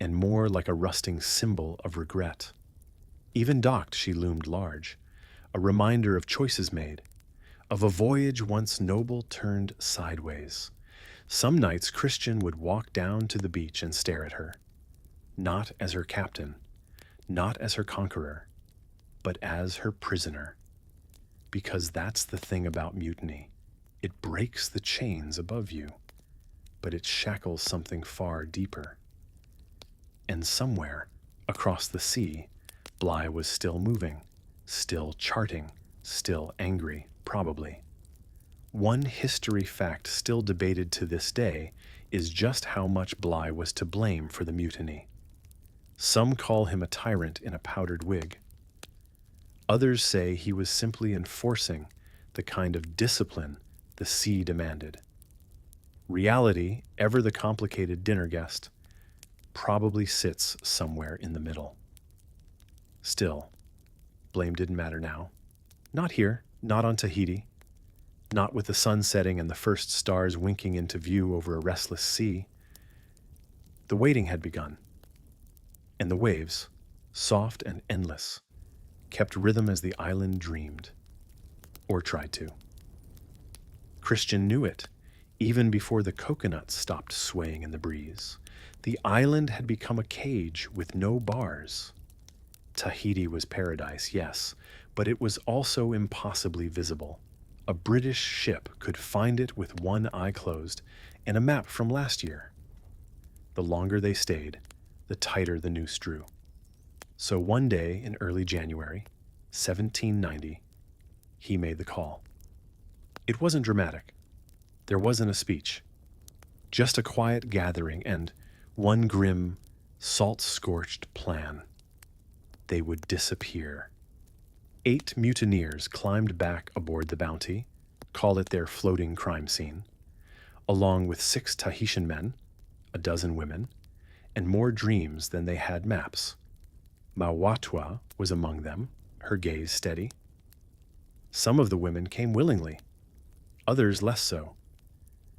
and more like a rusting symbol of regret. Even docked, she loomed large, a reminder of choices made, of a voyage once noble turned sideways. Some nights Christian would walk down to the beach and stare at her, not as her captain, not as her conqueror, but as her prisoner. Because that's the thing about mutiny. It breaks the chains above you, but it shackles something far deeper. And somewhere, across the sea, Bligh was still moving, still charting, still angry, probably. One history fact still debated to this day is just how much Bligh was to blame for the mutiny. Some call him a tyrant in a powdered wig. Others say he was simply enforcing the kind of discipline the sea demanded. Reality, ever the complicated dinner guest, probably sits somewhere in the middle. Still, blame didn't matter now. Not here, not on Tahiti, not with the sun setting and the first stars winking into view over a restless sea. The waiting had begun, and the waves, soft and endless, kept rhythm as the island dreamed, or tried to. Christian knew it, even before the coconuts stopped swaying in the breeze. The island had become a cage with no bars. Tahiti was paradise, yes, but it was also impossibly visible. A British ship could find it with one eye closed, and a map from last year. The longer they stayed, the tighter the noose drew. So one day in early January, 1790, he made the call. It wasn't dramatic. There wasn't a speech. Just a quiet gathering and one grim, salt-scorched plan. They would disappear. 8 mutineers climbed back aboard the Bounty, call it their floating crime scene, along with 6 Tahitian men, a dozen women, and more dreams than they had maps. Mawatwa was among them, her gaze steady. Some of the women came willingly, others less so,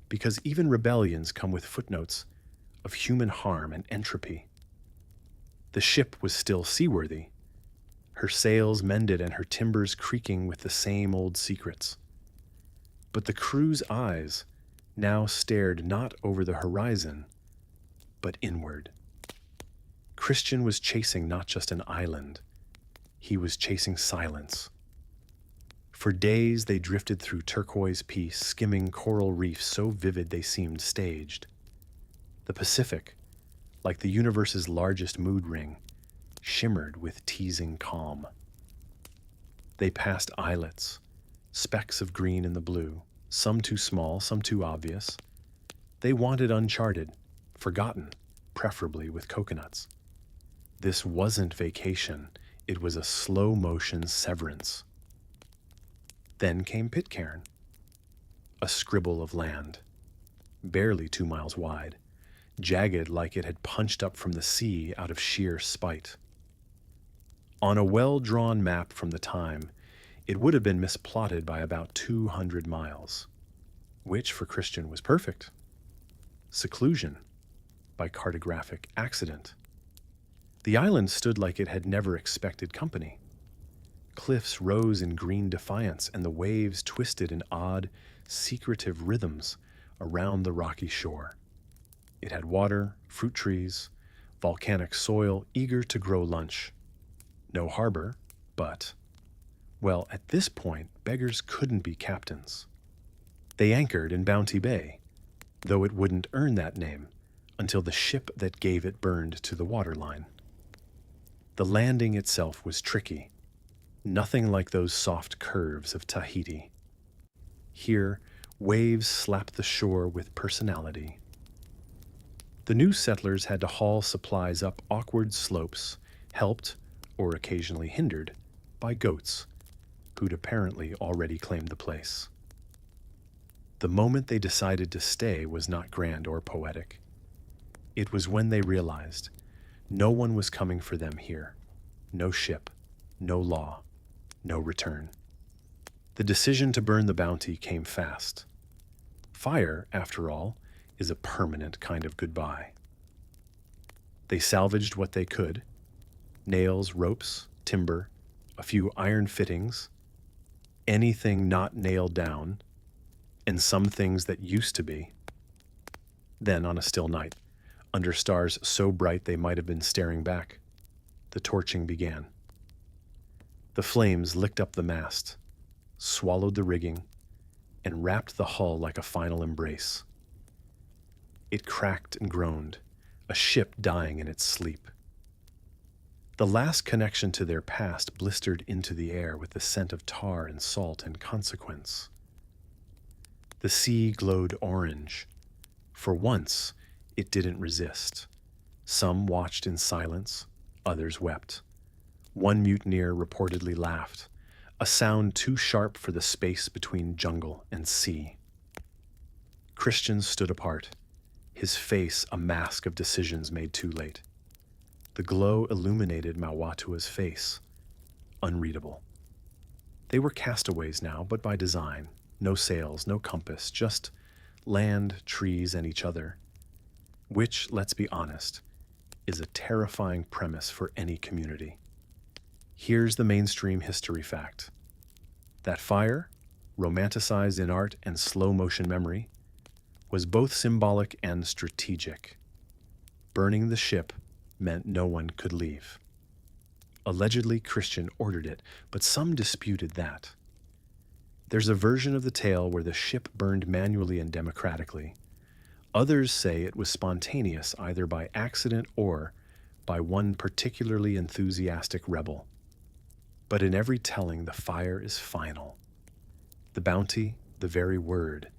because even rebellions come with footnotes of human harm and entropy. The ship was still seaworthy, her sails mended and her timbers creaking with the same old secrets. But the crew's eyes now stared not over the horizon, but inward. Christian was chasing not just an island, he was chasing silence. For days they drifted through turquoise peace, skimming coral reefs so vivid they seemed staged. The Pacific, like the universe's largest mood ring, shimmered with teasing calm. They passed islets, specks of green in the blue, some too small, some too obvious. They wanted uncharted, forgotten, preferably with coconuts. This wasn't vacation, it was a slow-motion severance. Then came Pitcairn, a scribble of land, barely 2 miles wide, jagged like it had punched up from the sea out of sheer spite. On a well-drawn map from the time, it would have been misplotted by about 200 miles, which for Christian was perfect. Seclusion, by cartographic accident. The island stood like it had never expected company. Cliffs rose in green defiance, and the waves twisted in odd, secretive rhythms around the rocky shore. It had water, fruit trees, volcanic soil eager to grow lunch. No harbor, but, well, at this point, beggars couldn't be captains. They anchored in Bounty Bay, though it wouldn't earn that name until the ship that gave it burned to the waterline. The landing itself was tricky, nothing like those soft curves of Tahiti. Here, waves slapped the shore with personality. The new settlers had to haul supplies up awkward slopes, helped, or occasionally hindered, by goats, who'd apparently already claimed the place. The moment they decided to stay was not grand or poetic. It was when they realized no one was coming for them here. No ship, no law, no return. The decision to burn the Bounty came fast. Fire, after all, is a permanent kind of goodbye. They salvaged what they could: nails, ropes, timber, a few iron fittings, anything not nailed down, and some things that used to be. Then, on a still night, under stars so bright they might have been staring back, the torching began. The flames licked up the mast, swallowed the rigging, and wrapped the hull like a final embrace. It cracked and groaned, a ship dying in its sleep. The last connection to their past blistered into the air with the scent of tar and salt and consequence. The sea glowed orange. For once, it didn't resist. Some watched in silence, others wept. One mutineer reportedly laughed, a sound too sharp for the space between jungle and sea. Christian stood apart, his face a mask of decisions made too late. The glow illuminated Mauatua's face, unreadable. They were castaways now, but by design. No sails, no compass, just land, trees, and each other. Which, let's be honest, is a terrifying premise for any community. Here's the mainstream history fact. That fire, romanticized in art and slow-motion memory, was both symbolic and strategic. Burning the ship meant no one could leave. Allegedly, Christian ordered it, but some disputed that. There's a version of the tale where the ship burned manually and democratically. Others say it was spontaneous, either by accident or by one particularly enthusiastic rebel. But in every telling, the fire is final. The bounty, the very word,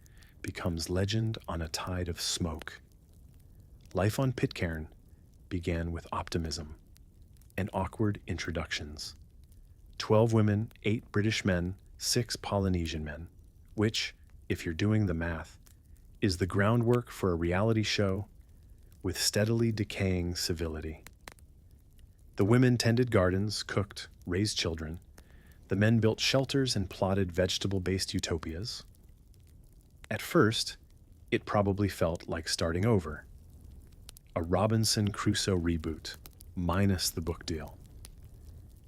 becomes legend on a tide of smoke. Life on Pitcairn began with optimism and awkward introductions. 12 women, 8 British men, 6 Polynesian men, which, if you're doing the math, is the groundwork for a reality show with steadily decaying civility. The women tended gardens, cooked, raised children. The men built shelters and plotted vegetable-based utopias. At first, it probably felt like starting over. A Robinson Crusoe reboot, minus the book deal.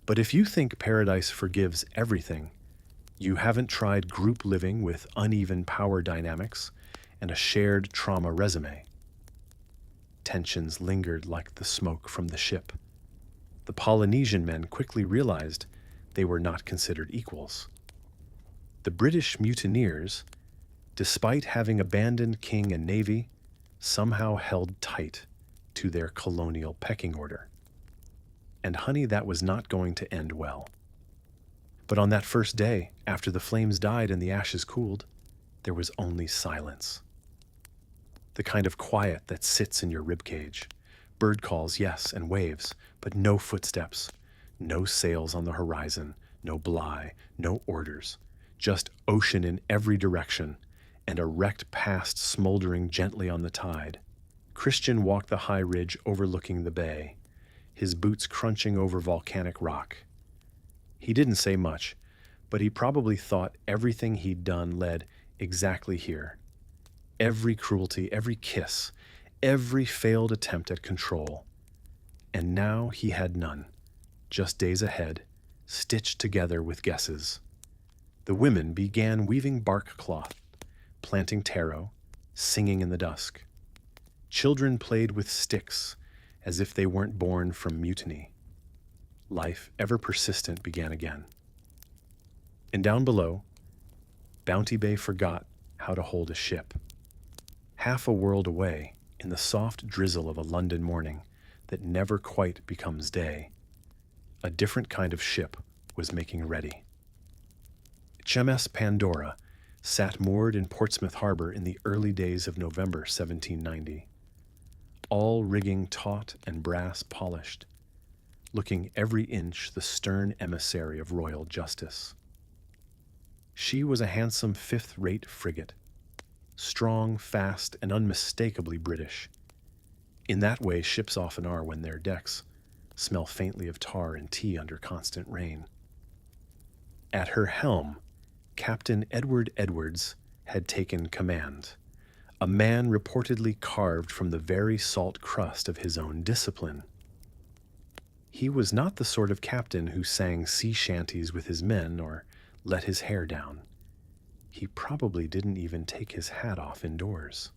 But if you think paradise forgives everything, you haven't tried group living with uneven power dynamics and a shared trauma resume. Tensions lingered like the smoke from the ship. The Polynesian men quickly realized they were not considered equals. The British mutineers, despite having abandoned king and navy, somehow held tight to their colonial pecking order. And honey, that was not going to end well. But on that first day, after the flames died and the ashes cooled, there was only silence. The kind of quiet that sits in your ribcage. Bird calls, yes, and waves, but no footsteps, no sails on the horizon, no bligh, no orders, just ocean in every direction and a wrecked past smoldering gently on the tide. Christian walked the high ridge overlooking the bay, his boots crunching over volcanic rock. He didn't say much, but he probably thought everything he'd done led exactly here. Every cruelty, every kiss, every failed attempt at control. And now he had none, just days ahead, stitched together with guesses. The women began weaving bark cloth, planting taro, singing in the dusk. Children played with sticks as if they weren't born from mutiny. Life, ever persistent, began again. And down below, Bounty Bay forgot how to hold a ship. Half a world away, in the soft drizzle of a London morning that never quite becomes day, a different kind of ship was making ready. HMS Pandora sat moored in Portsmouth Harbor in the early days of November 1790, all rigging taut and brass polished, looking every inch the stern emissary of royal justice. She was a handsome fifth-rate frigate, strong, fast, and unmistakably British. In that way ships often are when their decks smell faintly of tar and tea under constant rain. At her helm, Captain Edward Edwards had taken command, a man reportedly carved from the very salt crust of his own discipline. He was not the sort of captain who sang sea shanties with his men or let his hair down. He probably didn't even take his hat off indoors.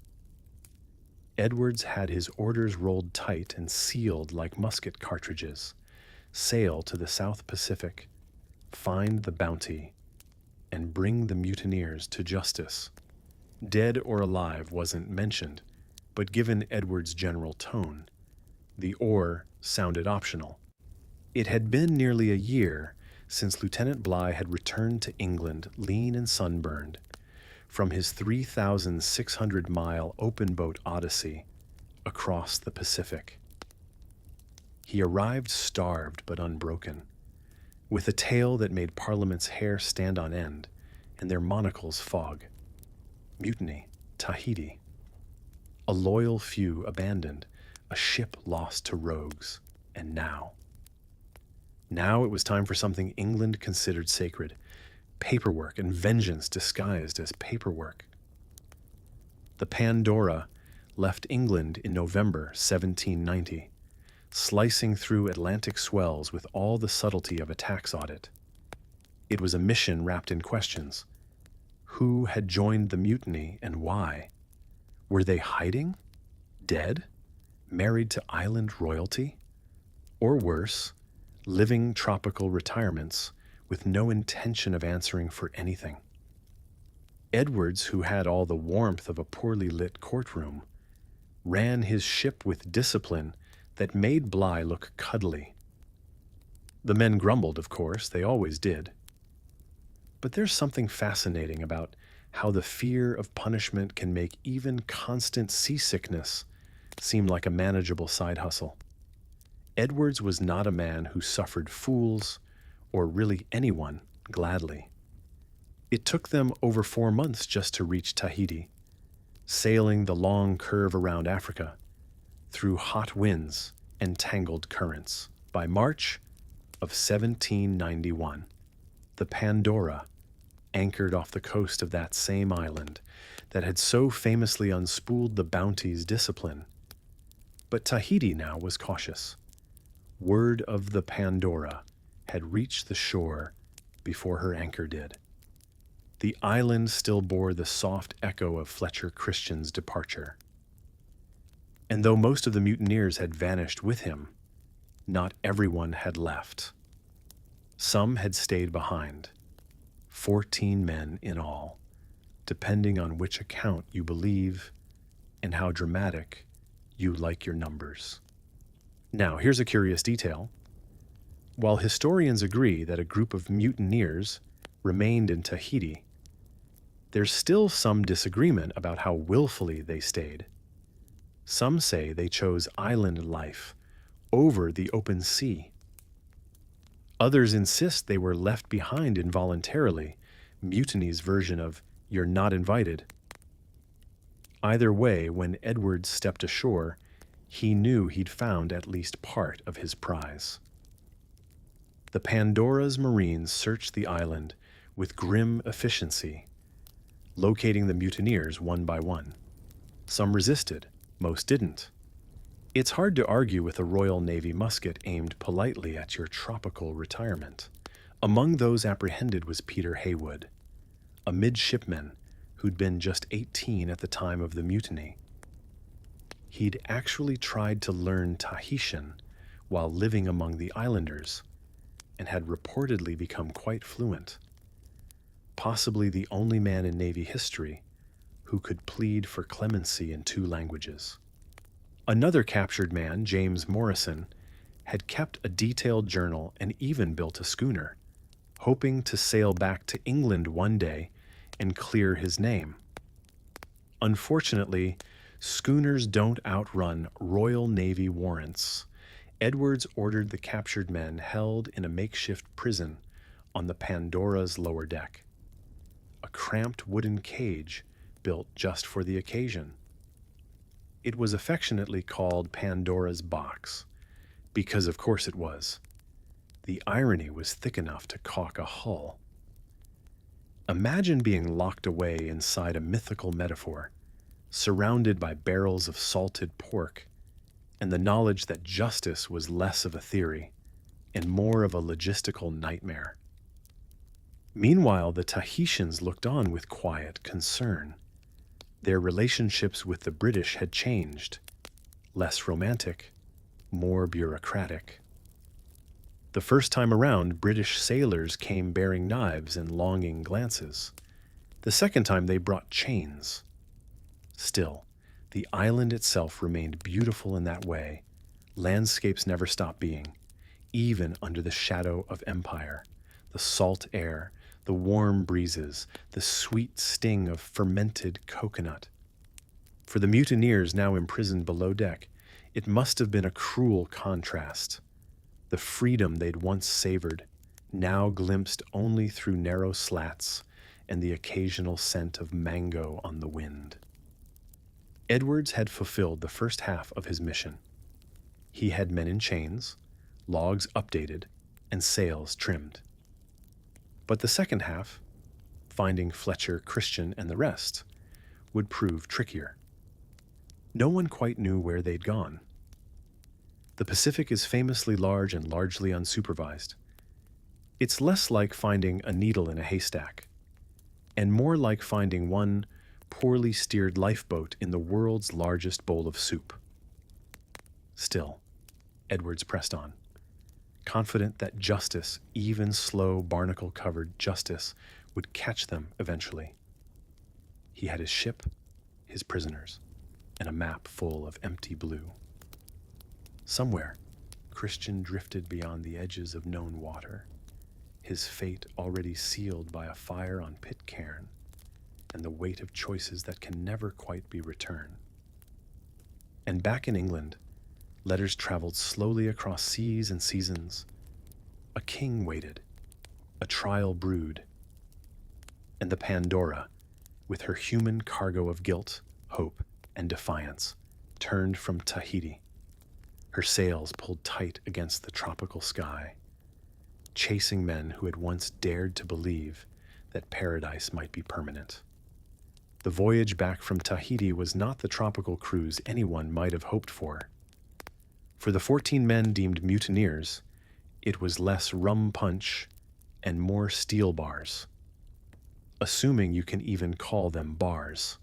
Edwards had his orders rolled tight and sealed like musket cartridges. Sail to the South Pacific, find the bounty, and bring the mutineers to justice. Dead or alive wasn't mentioned, but given Edwards' general tone, the "or" sounded optional. It had been nearly a year since Lieutenant Bligh had returned to England lean and sunburned from his 3,600-mile open-boat odyssey across the Pacific. He arrived starved but unbroken, with a tale that made Parliament's hair stand on end and their monocles fog. Mutiny, Tahiti. A loyal few abandoned, a ship lost to rogues. And now. Now it was time for something England considered sacred: paperwork and vengeance disguised as paperwork. The Pandora left England in November 1790, slicing through Atlantic swells with all the subtlety of a tax audit. It was a mission wrapped in questions. Who had joined the mutiny and why? Were they hiding? Dead? Married to island royalty? Or worse, living tropical retirements with no intention of answering for anything? Edwards, who had all the warmth of a poorly lit courtroom, ran his ship with discipline that made Bligh look cuddly. The men grumbled, of course, they always did. But there's something fascinating about how the fear of punishment can make even constant seasickness seem like a manageable side hustle. Edwards was not a man who suffered fools, or really anyone, gladly. It took them over 4 months just to reach Tahiti, sailing the long curve around Africa, through hot winds and tangled currents. By March of 1791, the Pandora anchored off the coast of that same island that had so famously unspooled the Bounty's discipline. But Tahiti now was cautious. Word of the Pandora had reached the shore before her anchor did. The island still bore the soft echo of Fletcher Christian's departure. And though most of the mutineers had vanished with him, not everyone had left. Some had stayed behind, 14 men in all, depending on which account you believe and how dramatic you like your numbers. Now, here's a curious detail. While historians agree that a group of mutineers remained in Tahiti, there's still some disagreement about how willfully they stayed. Some say they chose island life over the open sea. Others insist they were left behind involuntarily, Mutiny's version of "you're not invited." Either way, when Edwards stepped ashore, he knew he'd found at least part of his prize. The Pandora's Marines searched the island with grim efficiency, locating the mutineers one by one. Some resisted, most didn't. It's hard to argue with a Royal Navy musket aimed politely at your tropical retirement. Among those apprehended was Peter Heywood, a midshipman who'd been just 18 at the time of the mutiny. He'd actually tried to learn Tahitian while living among the islanders and had reportedly become quite fluent. Possibly the only man in Navy history who could plead for clemency in 2 languages. Another captured man, James Morrison, had kept a detailed journal and even built a schooner, hoping to sail back to England one day and clear his name. Unfortunately, schooners don't outrun Royal Navy warrants. Edwards ordered the captured men held in a makeshift prison on the Pandora's lower deck, a cramped wooden cage built just for the occasion. It was affectionately called Pandora's Box, because of course it was. The irony was thick enough to caulk a hull. Imagine being locked away inside a mythical metaphor, surrounded by barrels of salted pork, and the knowledge that justice was less of a theory and more of a logistical nightmare. Meanwhile, the Tahitians looked on with quiet concern. Their relationships with the British had changed, less romantic, more bureaucratic. The first time around, British sailors came bearing knives and longing glances. The second time, they brought chains. Still, the island itself remained beautiful in that way. Landscapes never stopped being, even under the shadow of empire. The salt air, the warm breezes, the sweet sting of fermented coconut. For the mutineers now imprisoned below deck, it must have been a cruel contrast. The freedom they'd once savored, now glimpsed only through narrow slats and the occasional scent of mango on the wind. Edwards had fulfilled the first half of his mission. He had men in chains, logs updated, and sails trimmed. But the second half, finding Fletcher, Christian, and the rest, would prove trickier. No one quite knew where they'd gone. The Pacific is famously large and largely unsupervised. It's less like finding a needle in a haystack, and more like finding one poorly steered lifeboat in the world's largest bowl of soup. Still, Edwards pressed on, confident that justice, even slow barnacle-covered justice, would catch them eventually. He had his ship, his prisoners, and a map full of empty blue. Somewhere, Christian drifted beyond the edges of known water, his fate already sealed by a fire on Pitcairn and the weight of choices that can never quite be returned. And back in England, letters traveled slowly across seas and seasons. A king waited, a trial brewed, and the Pandora, with her human cargo of guilt, hope, and defiance, turned from Tahiti, her sails pulled tight against the tropical sky, chasing men who had once dared to believe that paradise might be permanent. The voyage back from Tahiti was not the tropical cruise anyone might have hoped for. For the 14 men deemed mutineers, it was less rum punch and more steel bars, assuming you can even call them bars.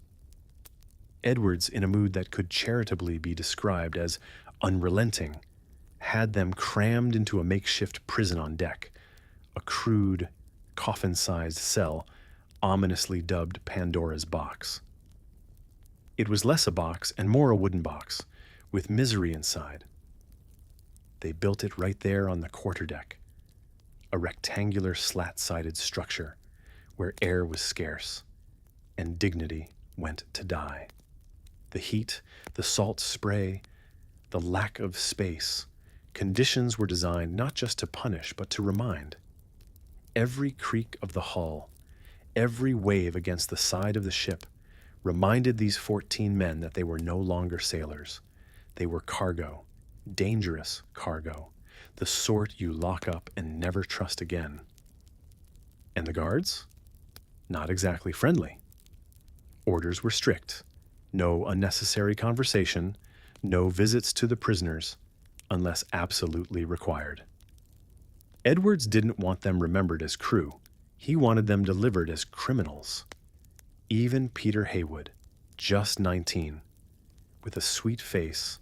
Edwards, in a mood that could charitably be described as unrelenting, had them crammed into a makeshift prison on deck, a crude, coffin-sized cell ominously dubbed Pandora's box. It was less a box and more a wooden box, with misery inside. They built it right there on the quarterdeck, a rectangular slat-sided structure where air was scarce and dignity went to die. The heat, the salt spray, the lack of space, conditions were designed not just to punish, but to remind. Every creak of the hull, every wave against the side of the ship, reminded these 14 men that they were no longer sailors. They were cargo, dangerous cargo, the sort you lock up and never trust again. And the guards? Not exactly friendly. Orders were strict. No unnecessary conversation, no visits to the prisoners, unless absolutely required. Edwards didn't want them remembered as crew. He wanted them delivered as criminals. Even Peter Heywood, just 19, with a sweet face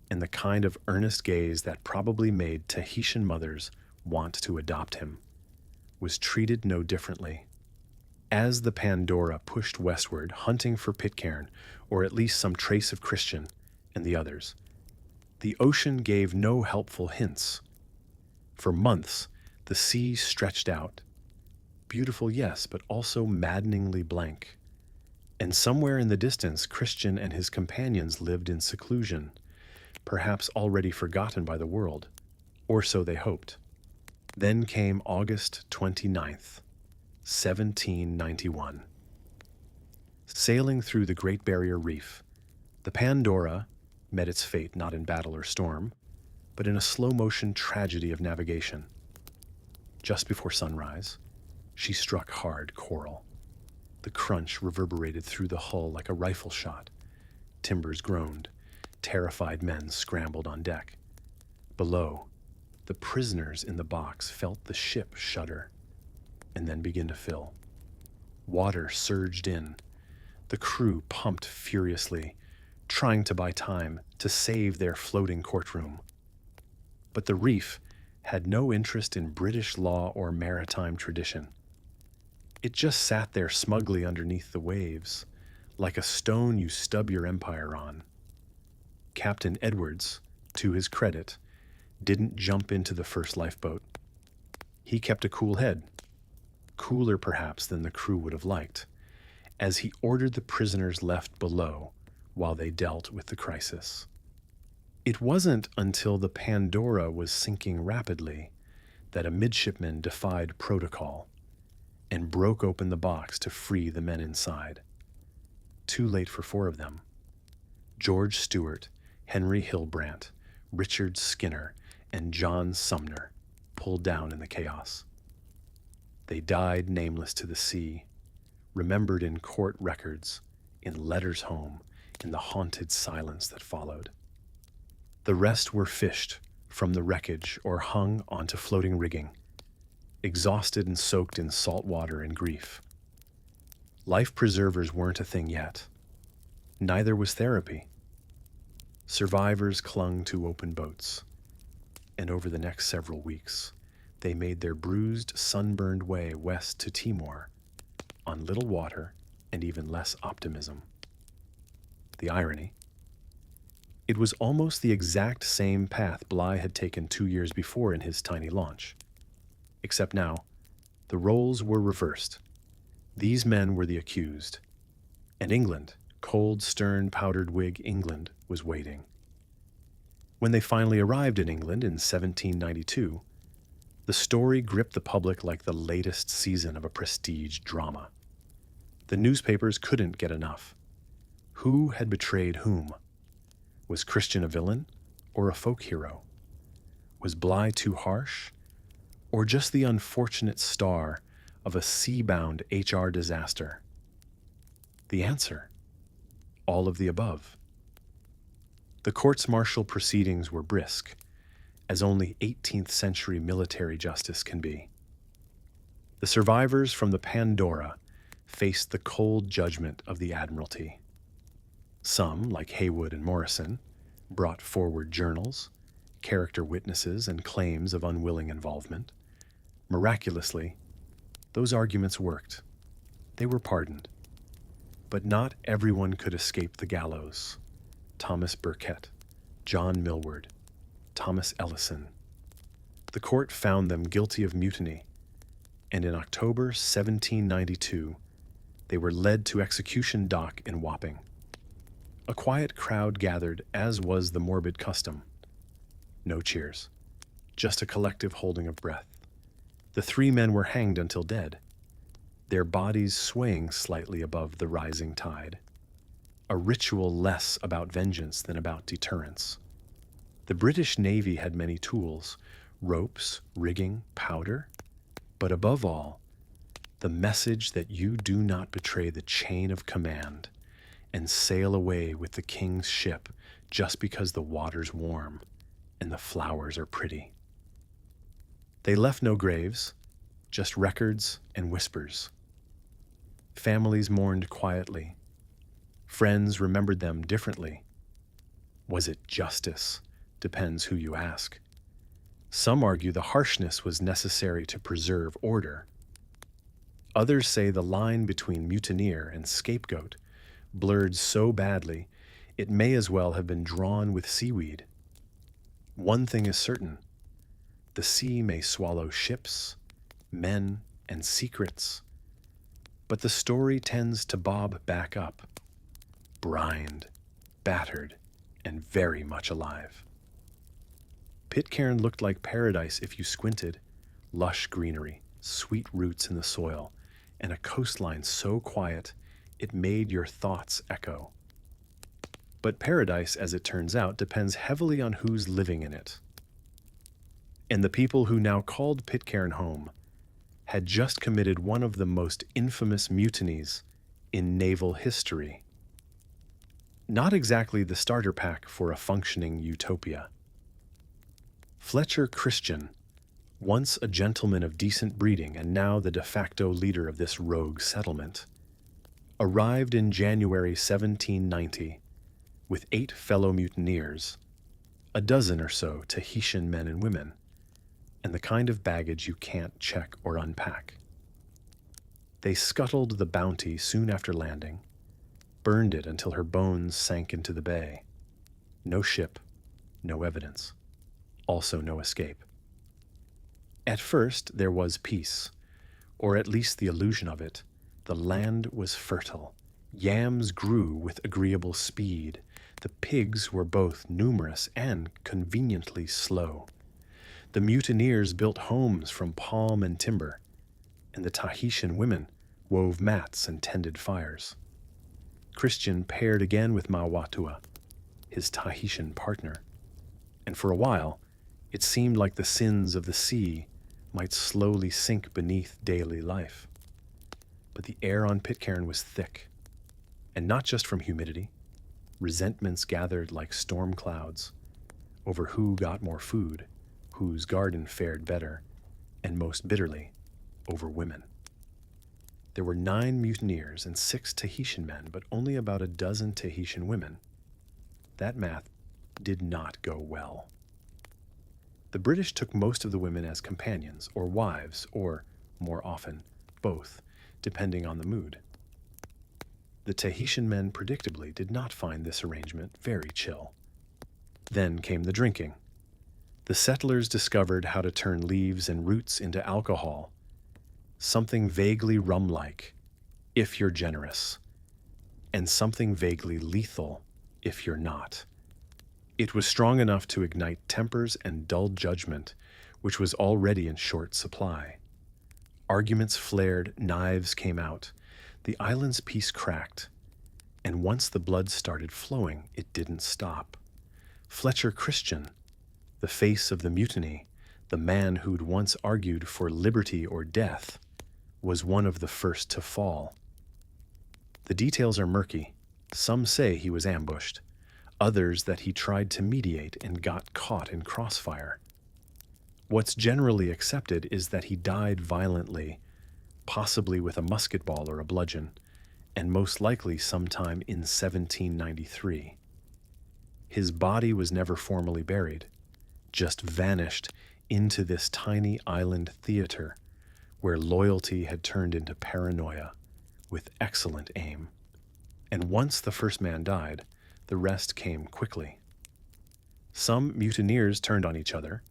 and the kind of earnest gaze that probably made Tahitian mothers want to adopt him, was treated no differently. As the Pandora pushed westward, hunting for Pitcairn, or at least some trace of Christian and the others, the ocean gave no helpful hints. For months, the sea stretched out. Beautiful, yes, but also maddeningly blank. And somewhere in the distance, Christian and his companions lived in seclusion, perhaps already forgotten by the world, or so they hoped. Then came August 29th, 1791. Sailing through the Great Barrier Reef, the Pandora met its fate not in battle or storm, but in a slow-motion tragedy of navigation. Just before sunrise, she struck hard coral. The crunch reverberated through the hull like a rifle shot. Timbers groaned. Terrified men scrambled on deck. Below, the prisoners in the box felt the ship shudder and then begin to fill. Water surged in. The crew pumped furiously, trying to buy time to save their floating courtroom. But the reef had no interest in British law or maritime tradition. It just sat there smugly underneath the waves, like a stone you stub your empire on. Captain Edwards, to his credit, didn't jump into the first lifeboat. He kept a cool head, cooler perhaps than the crew would have liked, as he ordered the prisoners left below while they dealt with the crisis. It wasn't until the Pandora was sinking rapidly that a midshipman defied protocol and broke open the box to free the men inside. Too late for 4 of them. George Stewart, Henry Hillbrant, Richard Skinner, and John Sumner pulled down in the chaos. They died nameless to the sea, remembered in court records, in letters home, in the haunted silence that followed. The rest were fished from the wreckage or hung onto floating rigging, exhausted and soaked in salt water and grief. Life preservers weren't a thing yet. Neither was therapy. Survivors clung to open boats, and over the next several weeks, they made their bruised, sunburned way west to Timor, on little water and even less optimism. The irony: it was almost the exact same path Bligh had taken 2 years before in his tiny launch. Except now, the roles were reversed. These men were the accused, and England, cold, stern, powdered wig England, was waiting. When they finally arrived in England in 1792, the story gripped the public like the latest season of a prestige drama. The newspapers couldn't get enough. Who had betrayed whom? Was Christian a villain or a folk hero? Was Bligh too harsh, or just the unfortunate star of a sea-bound HR disaster? The answer: all of the above. The courts-martial proceedings were brisk, as only 18th century military justice can be. The survivors from the Pandora faced the cold judgment of the Admiralty. Some, like Haywood and Morrison, brought forward journals, character witnesses, and claims of unwilling involvement. Miraculously, those arguments worked. They were pardoned. But not everyone could escape the gallows. Thomas Burkitt, John Millward, Thomas Ellison. The court found them guilty of mutiny, and in October 1792, they were led to execution dock in Wapping. A quiet crowd gathered, as was the morbid custom. No cheers, just a collective holding of breath. The 3 men were hanged until dead, their bodies swaying slightly above the rising tide. A ritual less about vengeance than about deterrence. The British Navy had many tools: ropes, rigging, powder, but above all, the message that you do not betray the chain of command and sail away with the king's ship just because the water's warm and the flowers are pretty. They left no graves, just records and whispers. Families mourned quietly. Friends remembered them differently. Was it justice? Depends who you ask. Some argue the harshness was necessary to preserve order. Others say the line between mutineer and scapegoat blurred so badly it may as well have been drawn with seaweed. One thing is certain: the sea may swallow ships, men, and secrets, but the story tends to bob back up, brined, battered, and very much alive. Pitcairn looked like paradise if you squinted: lush greenery, sweet roots in the soil, and a coastline so quiet it made your thoughts echo. But paradise, as it turns out, depends heavily on who's living in it. And the people who now called Pitcairn home had just committed one of the most infamous mutinies in naval history. Not exactly the starter pack for a functioning utopia. Fletcher Christian, once a gentleman of decent breeding and now the de facto leader of this rogue settlement, arrived in January 1790 with 8 fellow mutineers, a dozen or so Tahitian men and women, and the kind of baggage you can't check or unpack. They scuttled the Bounty soon after landing, burned it until her bones sank into the bay. No ship, no evidence, also no escape. At first there was peace, or at least the illusion of it. The land was fertile. Yams grew with agreeable speed. The pigs were both numerous and conveniently slow. The mutineers built homes from palm and timber, and the Tahitian women wove mats and tended fires. Christian paired again with Mauatua, his Tahitian partner, and for a while It seemed like the sins of the sea might slowly sink beneath daily life. But the air on Pitcairn was thick, and not just from humidity. Resentments gathered like storm clouds over who got more food, whose garden fared better, and most bitterly, over women. There were 9 mutineers and 6 Tahitian men, but only about a dozen Tahitian women. That math did not go well. The British took most of the women as companions or wives, or, more often, both, depending on the mood. The Tahitian men, predictably, did not find this arrangement very chill. Then came the drinking. The settlers discovered how to turn leaves and roots into alcohol, something vaguely rum-like, if you're generous, and something vaguely lethal, if you're not. It was strong enough to ignite tempers and dull judgment, which was already in short supply. Arguments flared, knives came out. The island's peace cracked, and once the blood started flowing, it didn't stop. Fletcher Christian, the face of the mutiny, the man who'd once argued for liberty or death, was one of the first to fall. The details are murky. Some say he was ambushed, others that he tried to mediate and got caught in crossfire. What's generally accepted is that he died violently, possibly with a musket ball or a bludgeon, and most likely sometime in 1793. His body was never formally buried, just vanished into this tiny island theater where loyalty had turned into paranoia with excellent aim. And once the first man died, the rest came quickly. Some mutineers turned on each other.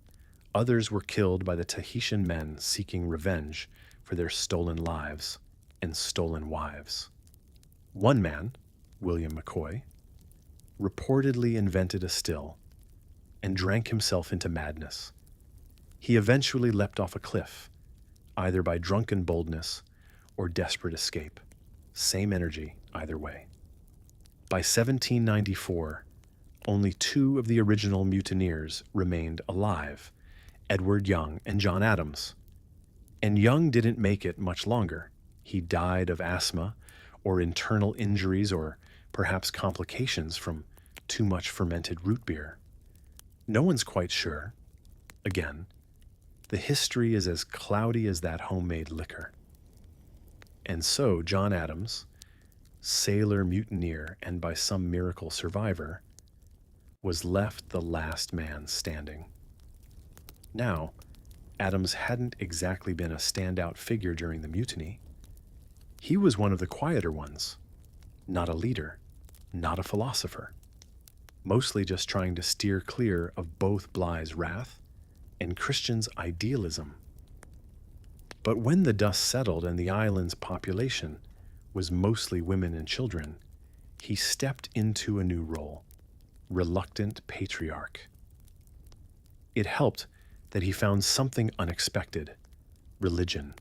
Others were killed by the Tahitian men seeking revenge for their stolen lives and stolen wives. One man, William McCoy, reportedly invented a still and drank himself into madness. He eventually leapt off a cliff, either by drunken boldness or desperate escape. Same energy either way. By 1794, only 2 of the original mutineers remained alive, Edward Young and John Adams. And Young didn't make it much longer. He died of asthma or internal injuries or perhaps complications from too much fermented root beer. No one's quite sure. Again, the history is as cloudy as that homemade liquor. And so John Adams, sailor mutineer and by some miracle survivor, was left the last man standing. Now, Adams hadn't exactly been a standout figure during the mutiny. He was one of the quieter ones, not a leader, not a philosopher, mostly just trying to steer clear of both Bligh's wrath and Christian's idealism. But when the dust settled and the island's population was mostly women and children, he stepped into a new role, reluctant patriarch. It helped that he found something unexpected: religion.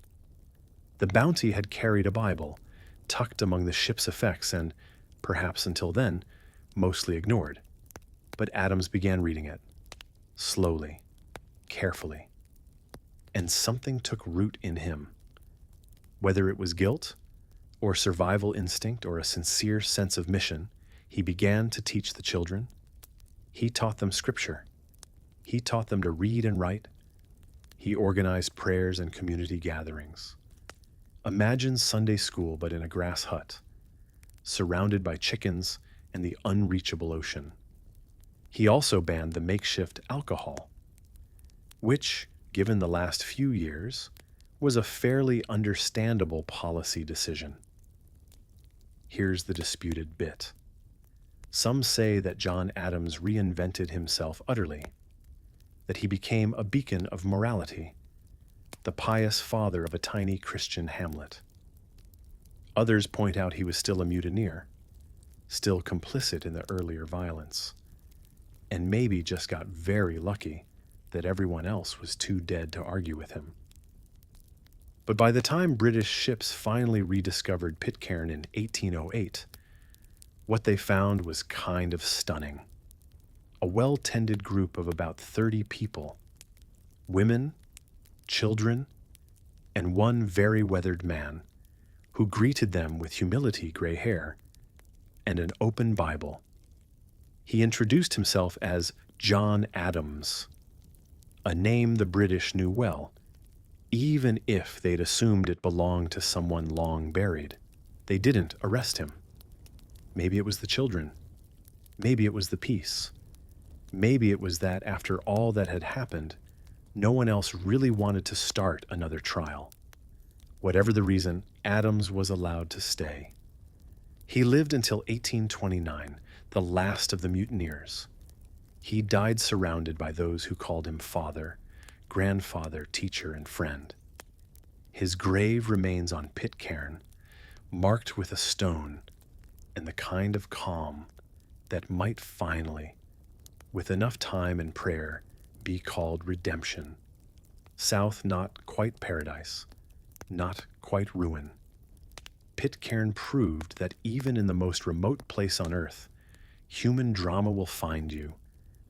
The Bounty had carried a Bible, tucked among the ship's effects and, perhaps until then, mostly ignored. But Adams began reading it, slowly, carefully, and something took root in him. Whether it was guilt, or survival instinct, or a sincere sense of mission, he began to teach the children. He taught them scripture. He taught them to read and write. He organized prayers and community gatherings. Imagine Sunday school, but in a grass hut, surrounded by chickens and the unreachable ocean. He also banned the makeshift alcohol, which, given the last few years, was a fairly understandable policy decision. Here's the disputed bit. Some say that John Adams reinvented himself utterly, that he became a beacon of morality, the pious father of a tiny Christian hamlet. Others point out he was still a mutineer, still complicit in the earlier violence, and maybe just got very lucky that everyone else was too dead to argue with him. But by the time British ships finally rediscovered Pitcairn in 1808, what they found was kind of stunning. A well-tended group of about 30 people, women, children, and one very weathered man who greeted them with humility gray hair and an open Bible. He introduced himself as John Adams, a name the British knew well, even if they'd assumed it belonged to someone long buried. They didn't arrest him. Maybe it was the children. Maybe it was the peace. Maybe it was that after all that had happened, no one else really wanted to start another trial. Whatever the reason, Adams was allowed to stay. He lived until 1829, the last of the mutineers. He died surrounded by those who called him father, grandfather, teacher, and friend. His grave remains on Pitcairn, marked with a stone and the kind of calm that might finally, with enough time and prayer, be called redemption. South not quite paradise, not quite ruin. Pitcairn proved that even in the most remote place on earth, human drama will find you,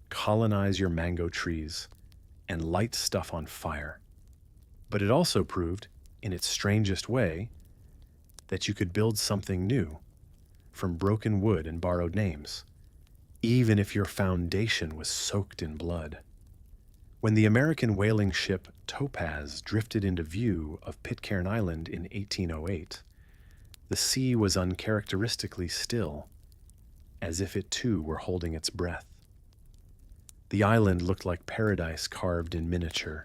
colonize your mango trees, and light stuff on fire. But it also proved, in its strangest way, that you could build something new from broken wood and borrowed names, even if your foundation was soaked in blood. When the American whaling ship Topaz drifted into view of Pitcairn Island in 1808, the sea was uncharacteristically still, as if it too were holding its breath. The island looked like paradise carved in miniature,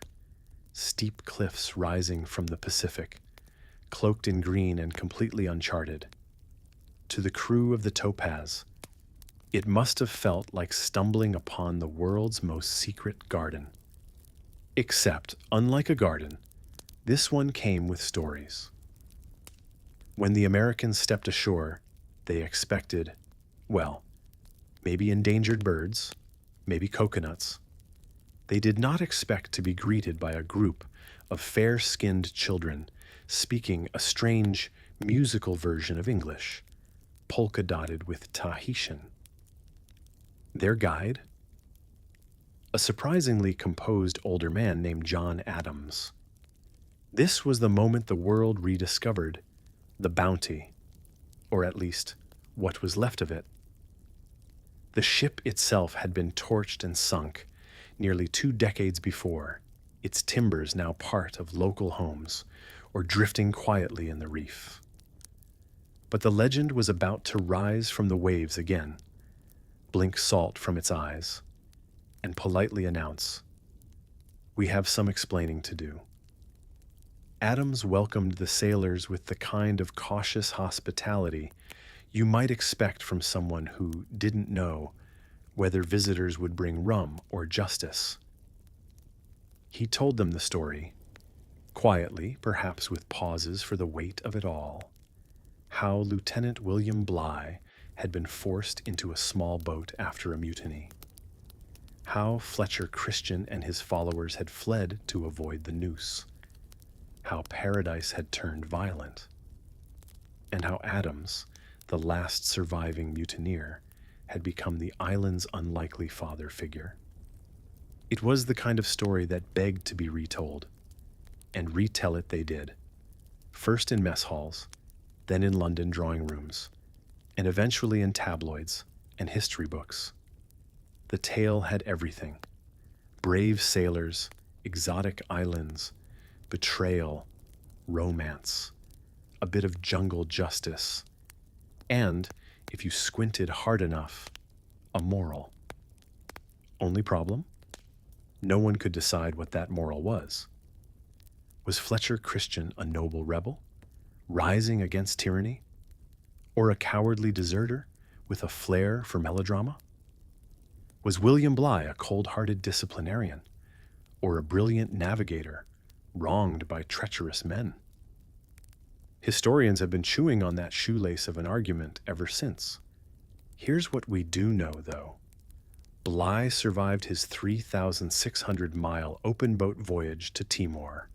steep cliffs rising from the Pacific, cloaked in green and completely uncharted. To the crew of the Topaz, it must have felt like stumbling upon the world's most secret garden. Except, unlike a garden, this one came with stories. When the Americans stepped ashore, they expected, well, maybe endangered birds, maybe coconuts. They did not expect to be greeted by a group of fair-skinned children speaking a strange, musical version of English, polka-dotted with Tahitian. Their guide? A surprisingly composed older man named John Adams. This was the moment the world rediscovered the bounty, or at least what was left of it. The ship itself had been torched and sunk nearly 2 decades before, its timbers now part of local homes or drifting quietly in the reef. But the legend was about to rise from the waves again, blink salt from its eyes, and politely announce, "We have some explaining to do." Adams welcomed the sailors with the kind of cautious hospitality you might expect from someone who didn't know whether visitors would bring rum or justice. He told them the story, quietly, perhaps with pauses for the weight of it all, how Lieutenant William Bligh had been forced into a small boat after a mutiny, how Fletcher Christian and his followers had fled to avoid the noose, how paradise had turned violent, and how Adams, the last surviving mutineer, had become the island's unlikely father figure. It was the kind of story that begged to be retold, and retell it they did, first in mess halls, then in London drawing rooms, and eventually in tabloids and history books. The tale had everything: brave sailors, exotic islands, betrayal, romance, a bit of jungle justice, and, if you squinted hard enough, a moral. Only problem? No one could decide what that moral was. Was Fletcher Christian a noble rebel, rising against tyranny? Or a cowardly deserter with a flair for melodrama? Was William Bligh a cold-hearted disciplinarian, or a brilliant navigator, wronged by treacherous men? Historians have been chewing on that shoelace of an argument ever since. Here's what we do know, though. Bligh survived his 3,600-mile open-boat voyage to Timor,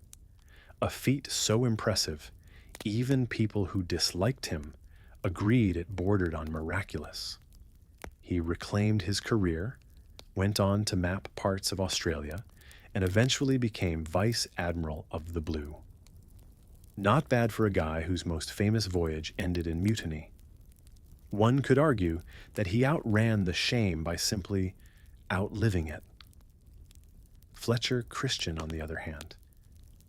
a feat so impressive, even people who disliked him agreed it bordered on miraculous. He reclaimed his career, went on to map parts of Australia, and eventually became Vice Admiral of the Blue. Not bad for a guy whose most famous voyage ended in mutiny. One could argue that he outran the shame by simply outliving it. Fletcher Christian, on the other hand,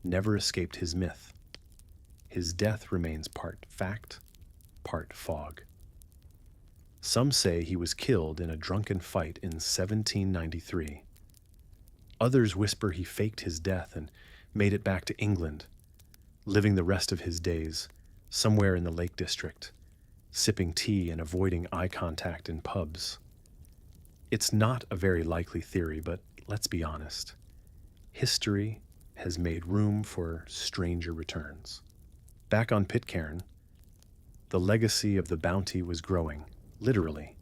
never escaped his myth. His death remains part fact, part fog. Some say he was killed in a drunken fight in 1793. Others whisper he faked his death and made it back to England, living the rest of his days somewhere in the Lake District, sipping tea and avoiding eye contact in pubs. It's not a very likely theory, but let's be honest. History has made room for stranger returns. Back on Pitcairn, the legacy of the bounty was growing, literally.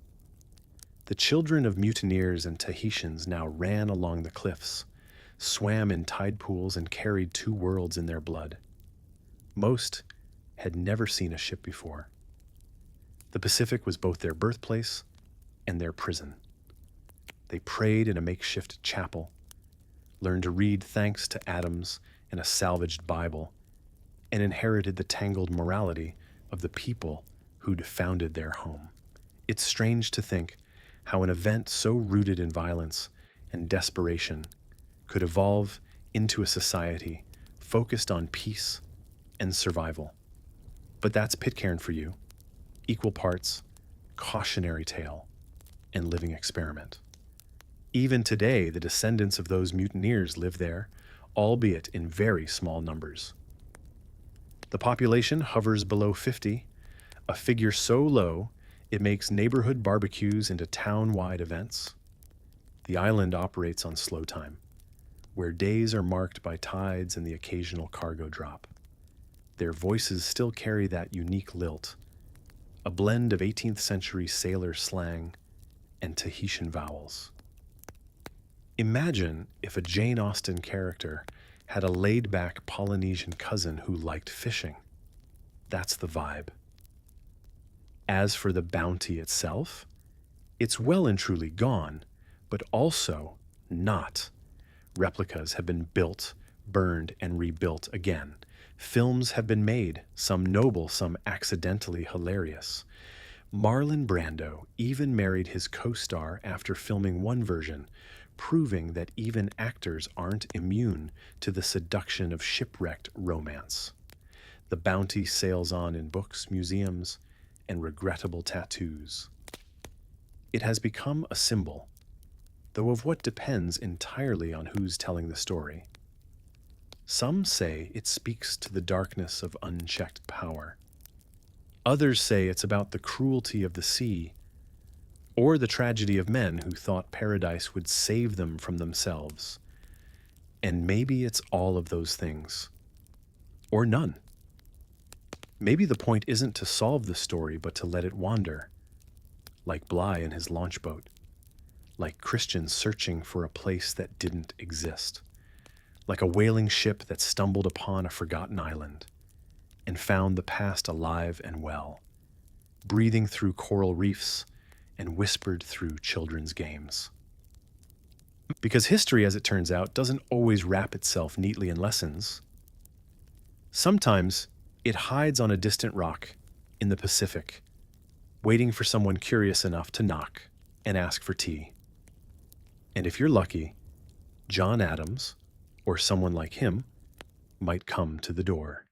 The children of mutineers and Tahitians now ran along the cliffs, swam in tide pools, and carried two worlds in their blood. Most had never seen a ship before. The Pacific was both their birthplace and their prison. They prayed in a makeshift chapel, learned to read thanks to Adams and a salvaged Bible, and inherited the tangled morality of the people who'd founded their home. It's strange to think how an event so rooted in violence and desperation could evolve into a society focused on peace and survival. But that's Pitcairn for you, equal parts cautionary tale and living experiment. Even today, the descendants of those mutineers live there, albeit in very small numbers. The population hovers below 50, a figure so low it makes neighborhood barbecues into town-wide events. The island operates on slow time, where days are marked by tides and the occasional cargo drop. Their voices still carry that unique lilt, a blend of 18th century sailor slang and Tahitian vowels. Imagine if a Jane Austen character had a laid-back Polynesian cousin who liked fishing. That's the vibe. As for the bounty itself, it's well and truly gone, but also not. Replicas have been built, burned, and rebuilt again. Films have been made, some noble, some accidentally hilarious. Marlon Brando even married his co-star after filming one version, proving that even actors aren't immune to the seduction of shipwrecked romance. The bounty sails on in books, museums, and regrettable tattoos. It has become a symbol, though of what depends entirely on who's telling the story. Some say it speaks to the darkness of unchecked power. Others say it's about the cruelty of the sea, or the tragedy of men who thought paradise would save them from themselves. And maybe it's all of those things, or none. Maybe the point isn't to solve the story, but to let it wander, like Bligh in his launch boat, like Christians searching for a place that didn't exist, like a whaling ship that stumbled upon a forgotten island and found the past alive and well, breathing through coral reefs and whispered through children's games. Because history, as it turns out, doesn't always wrap itself neatly in lessons. Sometimes it hides on a distant rock in the Pacific, waiting for someone curious enough to knock and ask for tea. And if you're lucky, John Adams, or someone like him, might come to the door.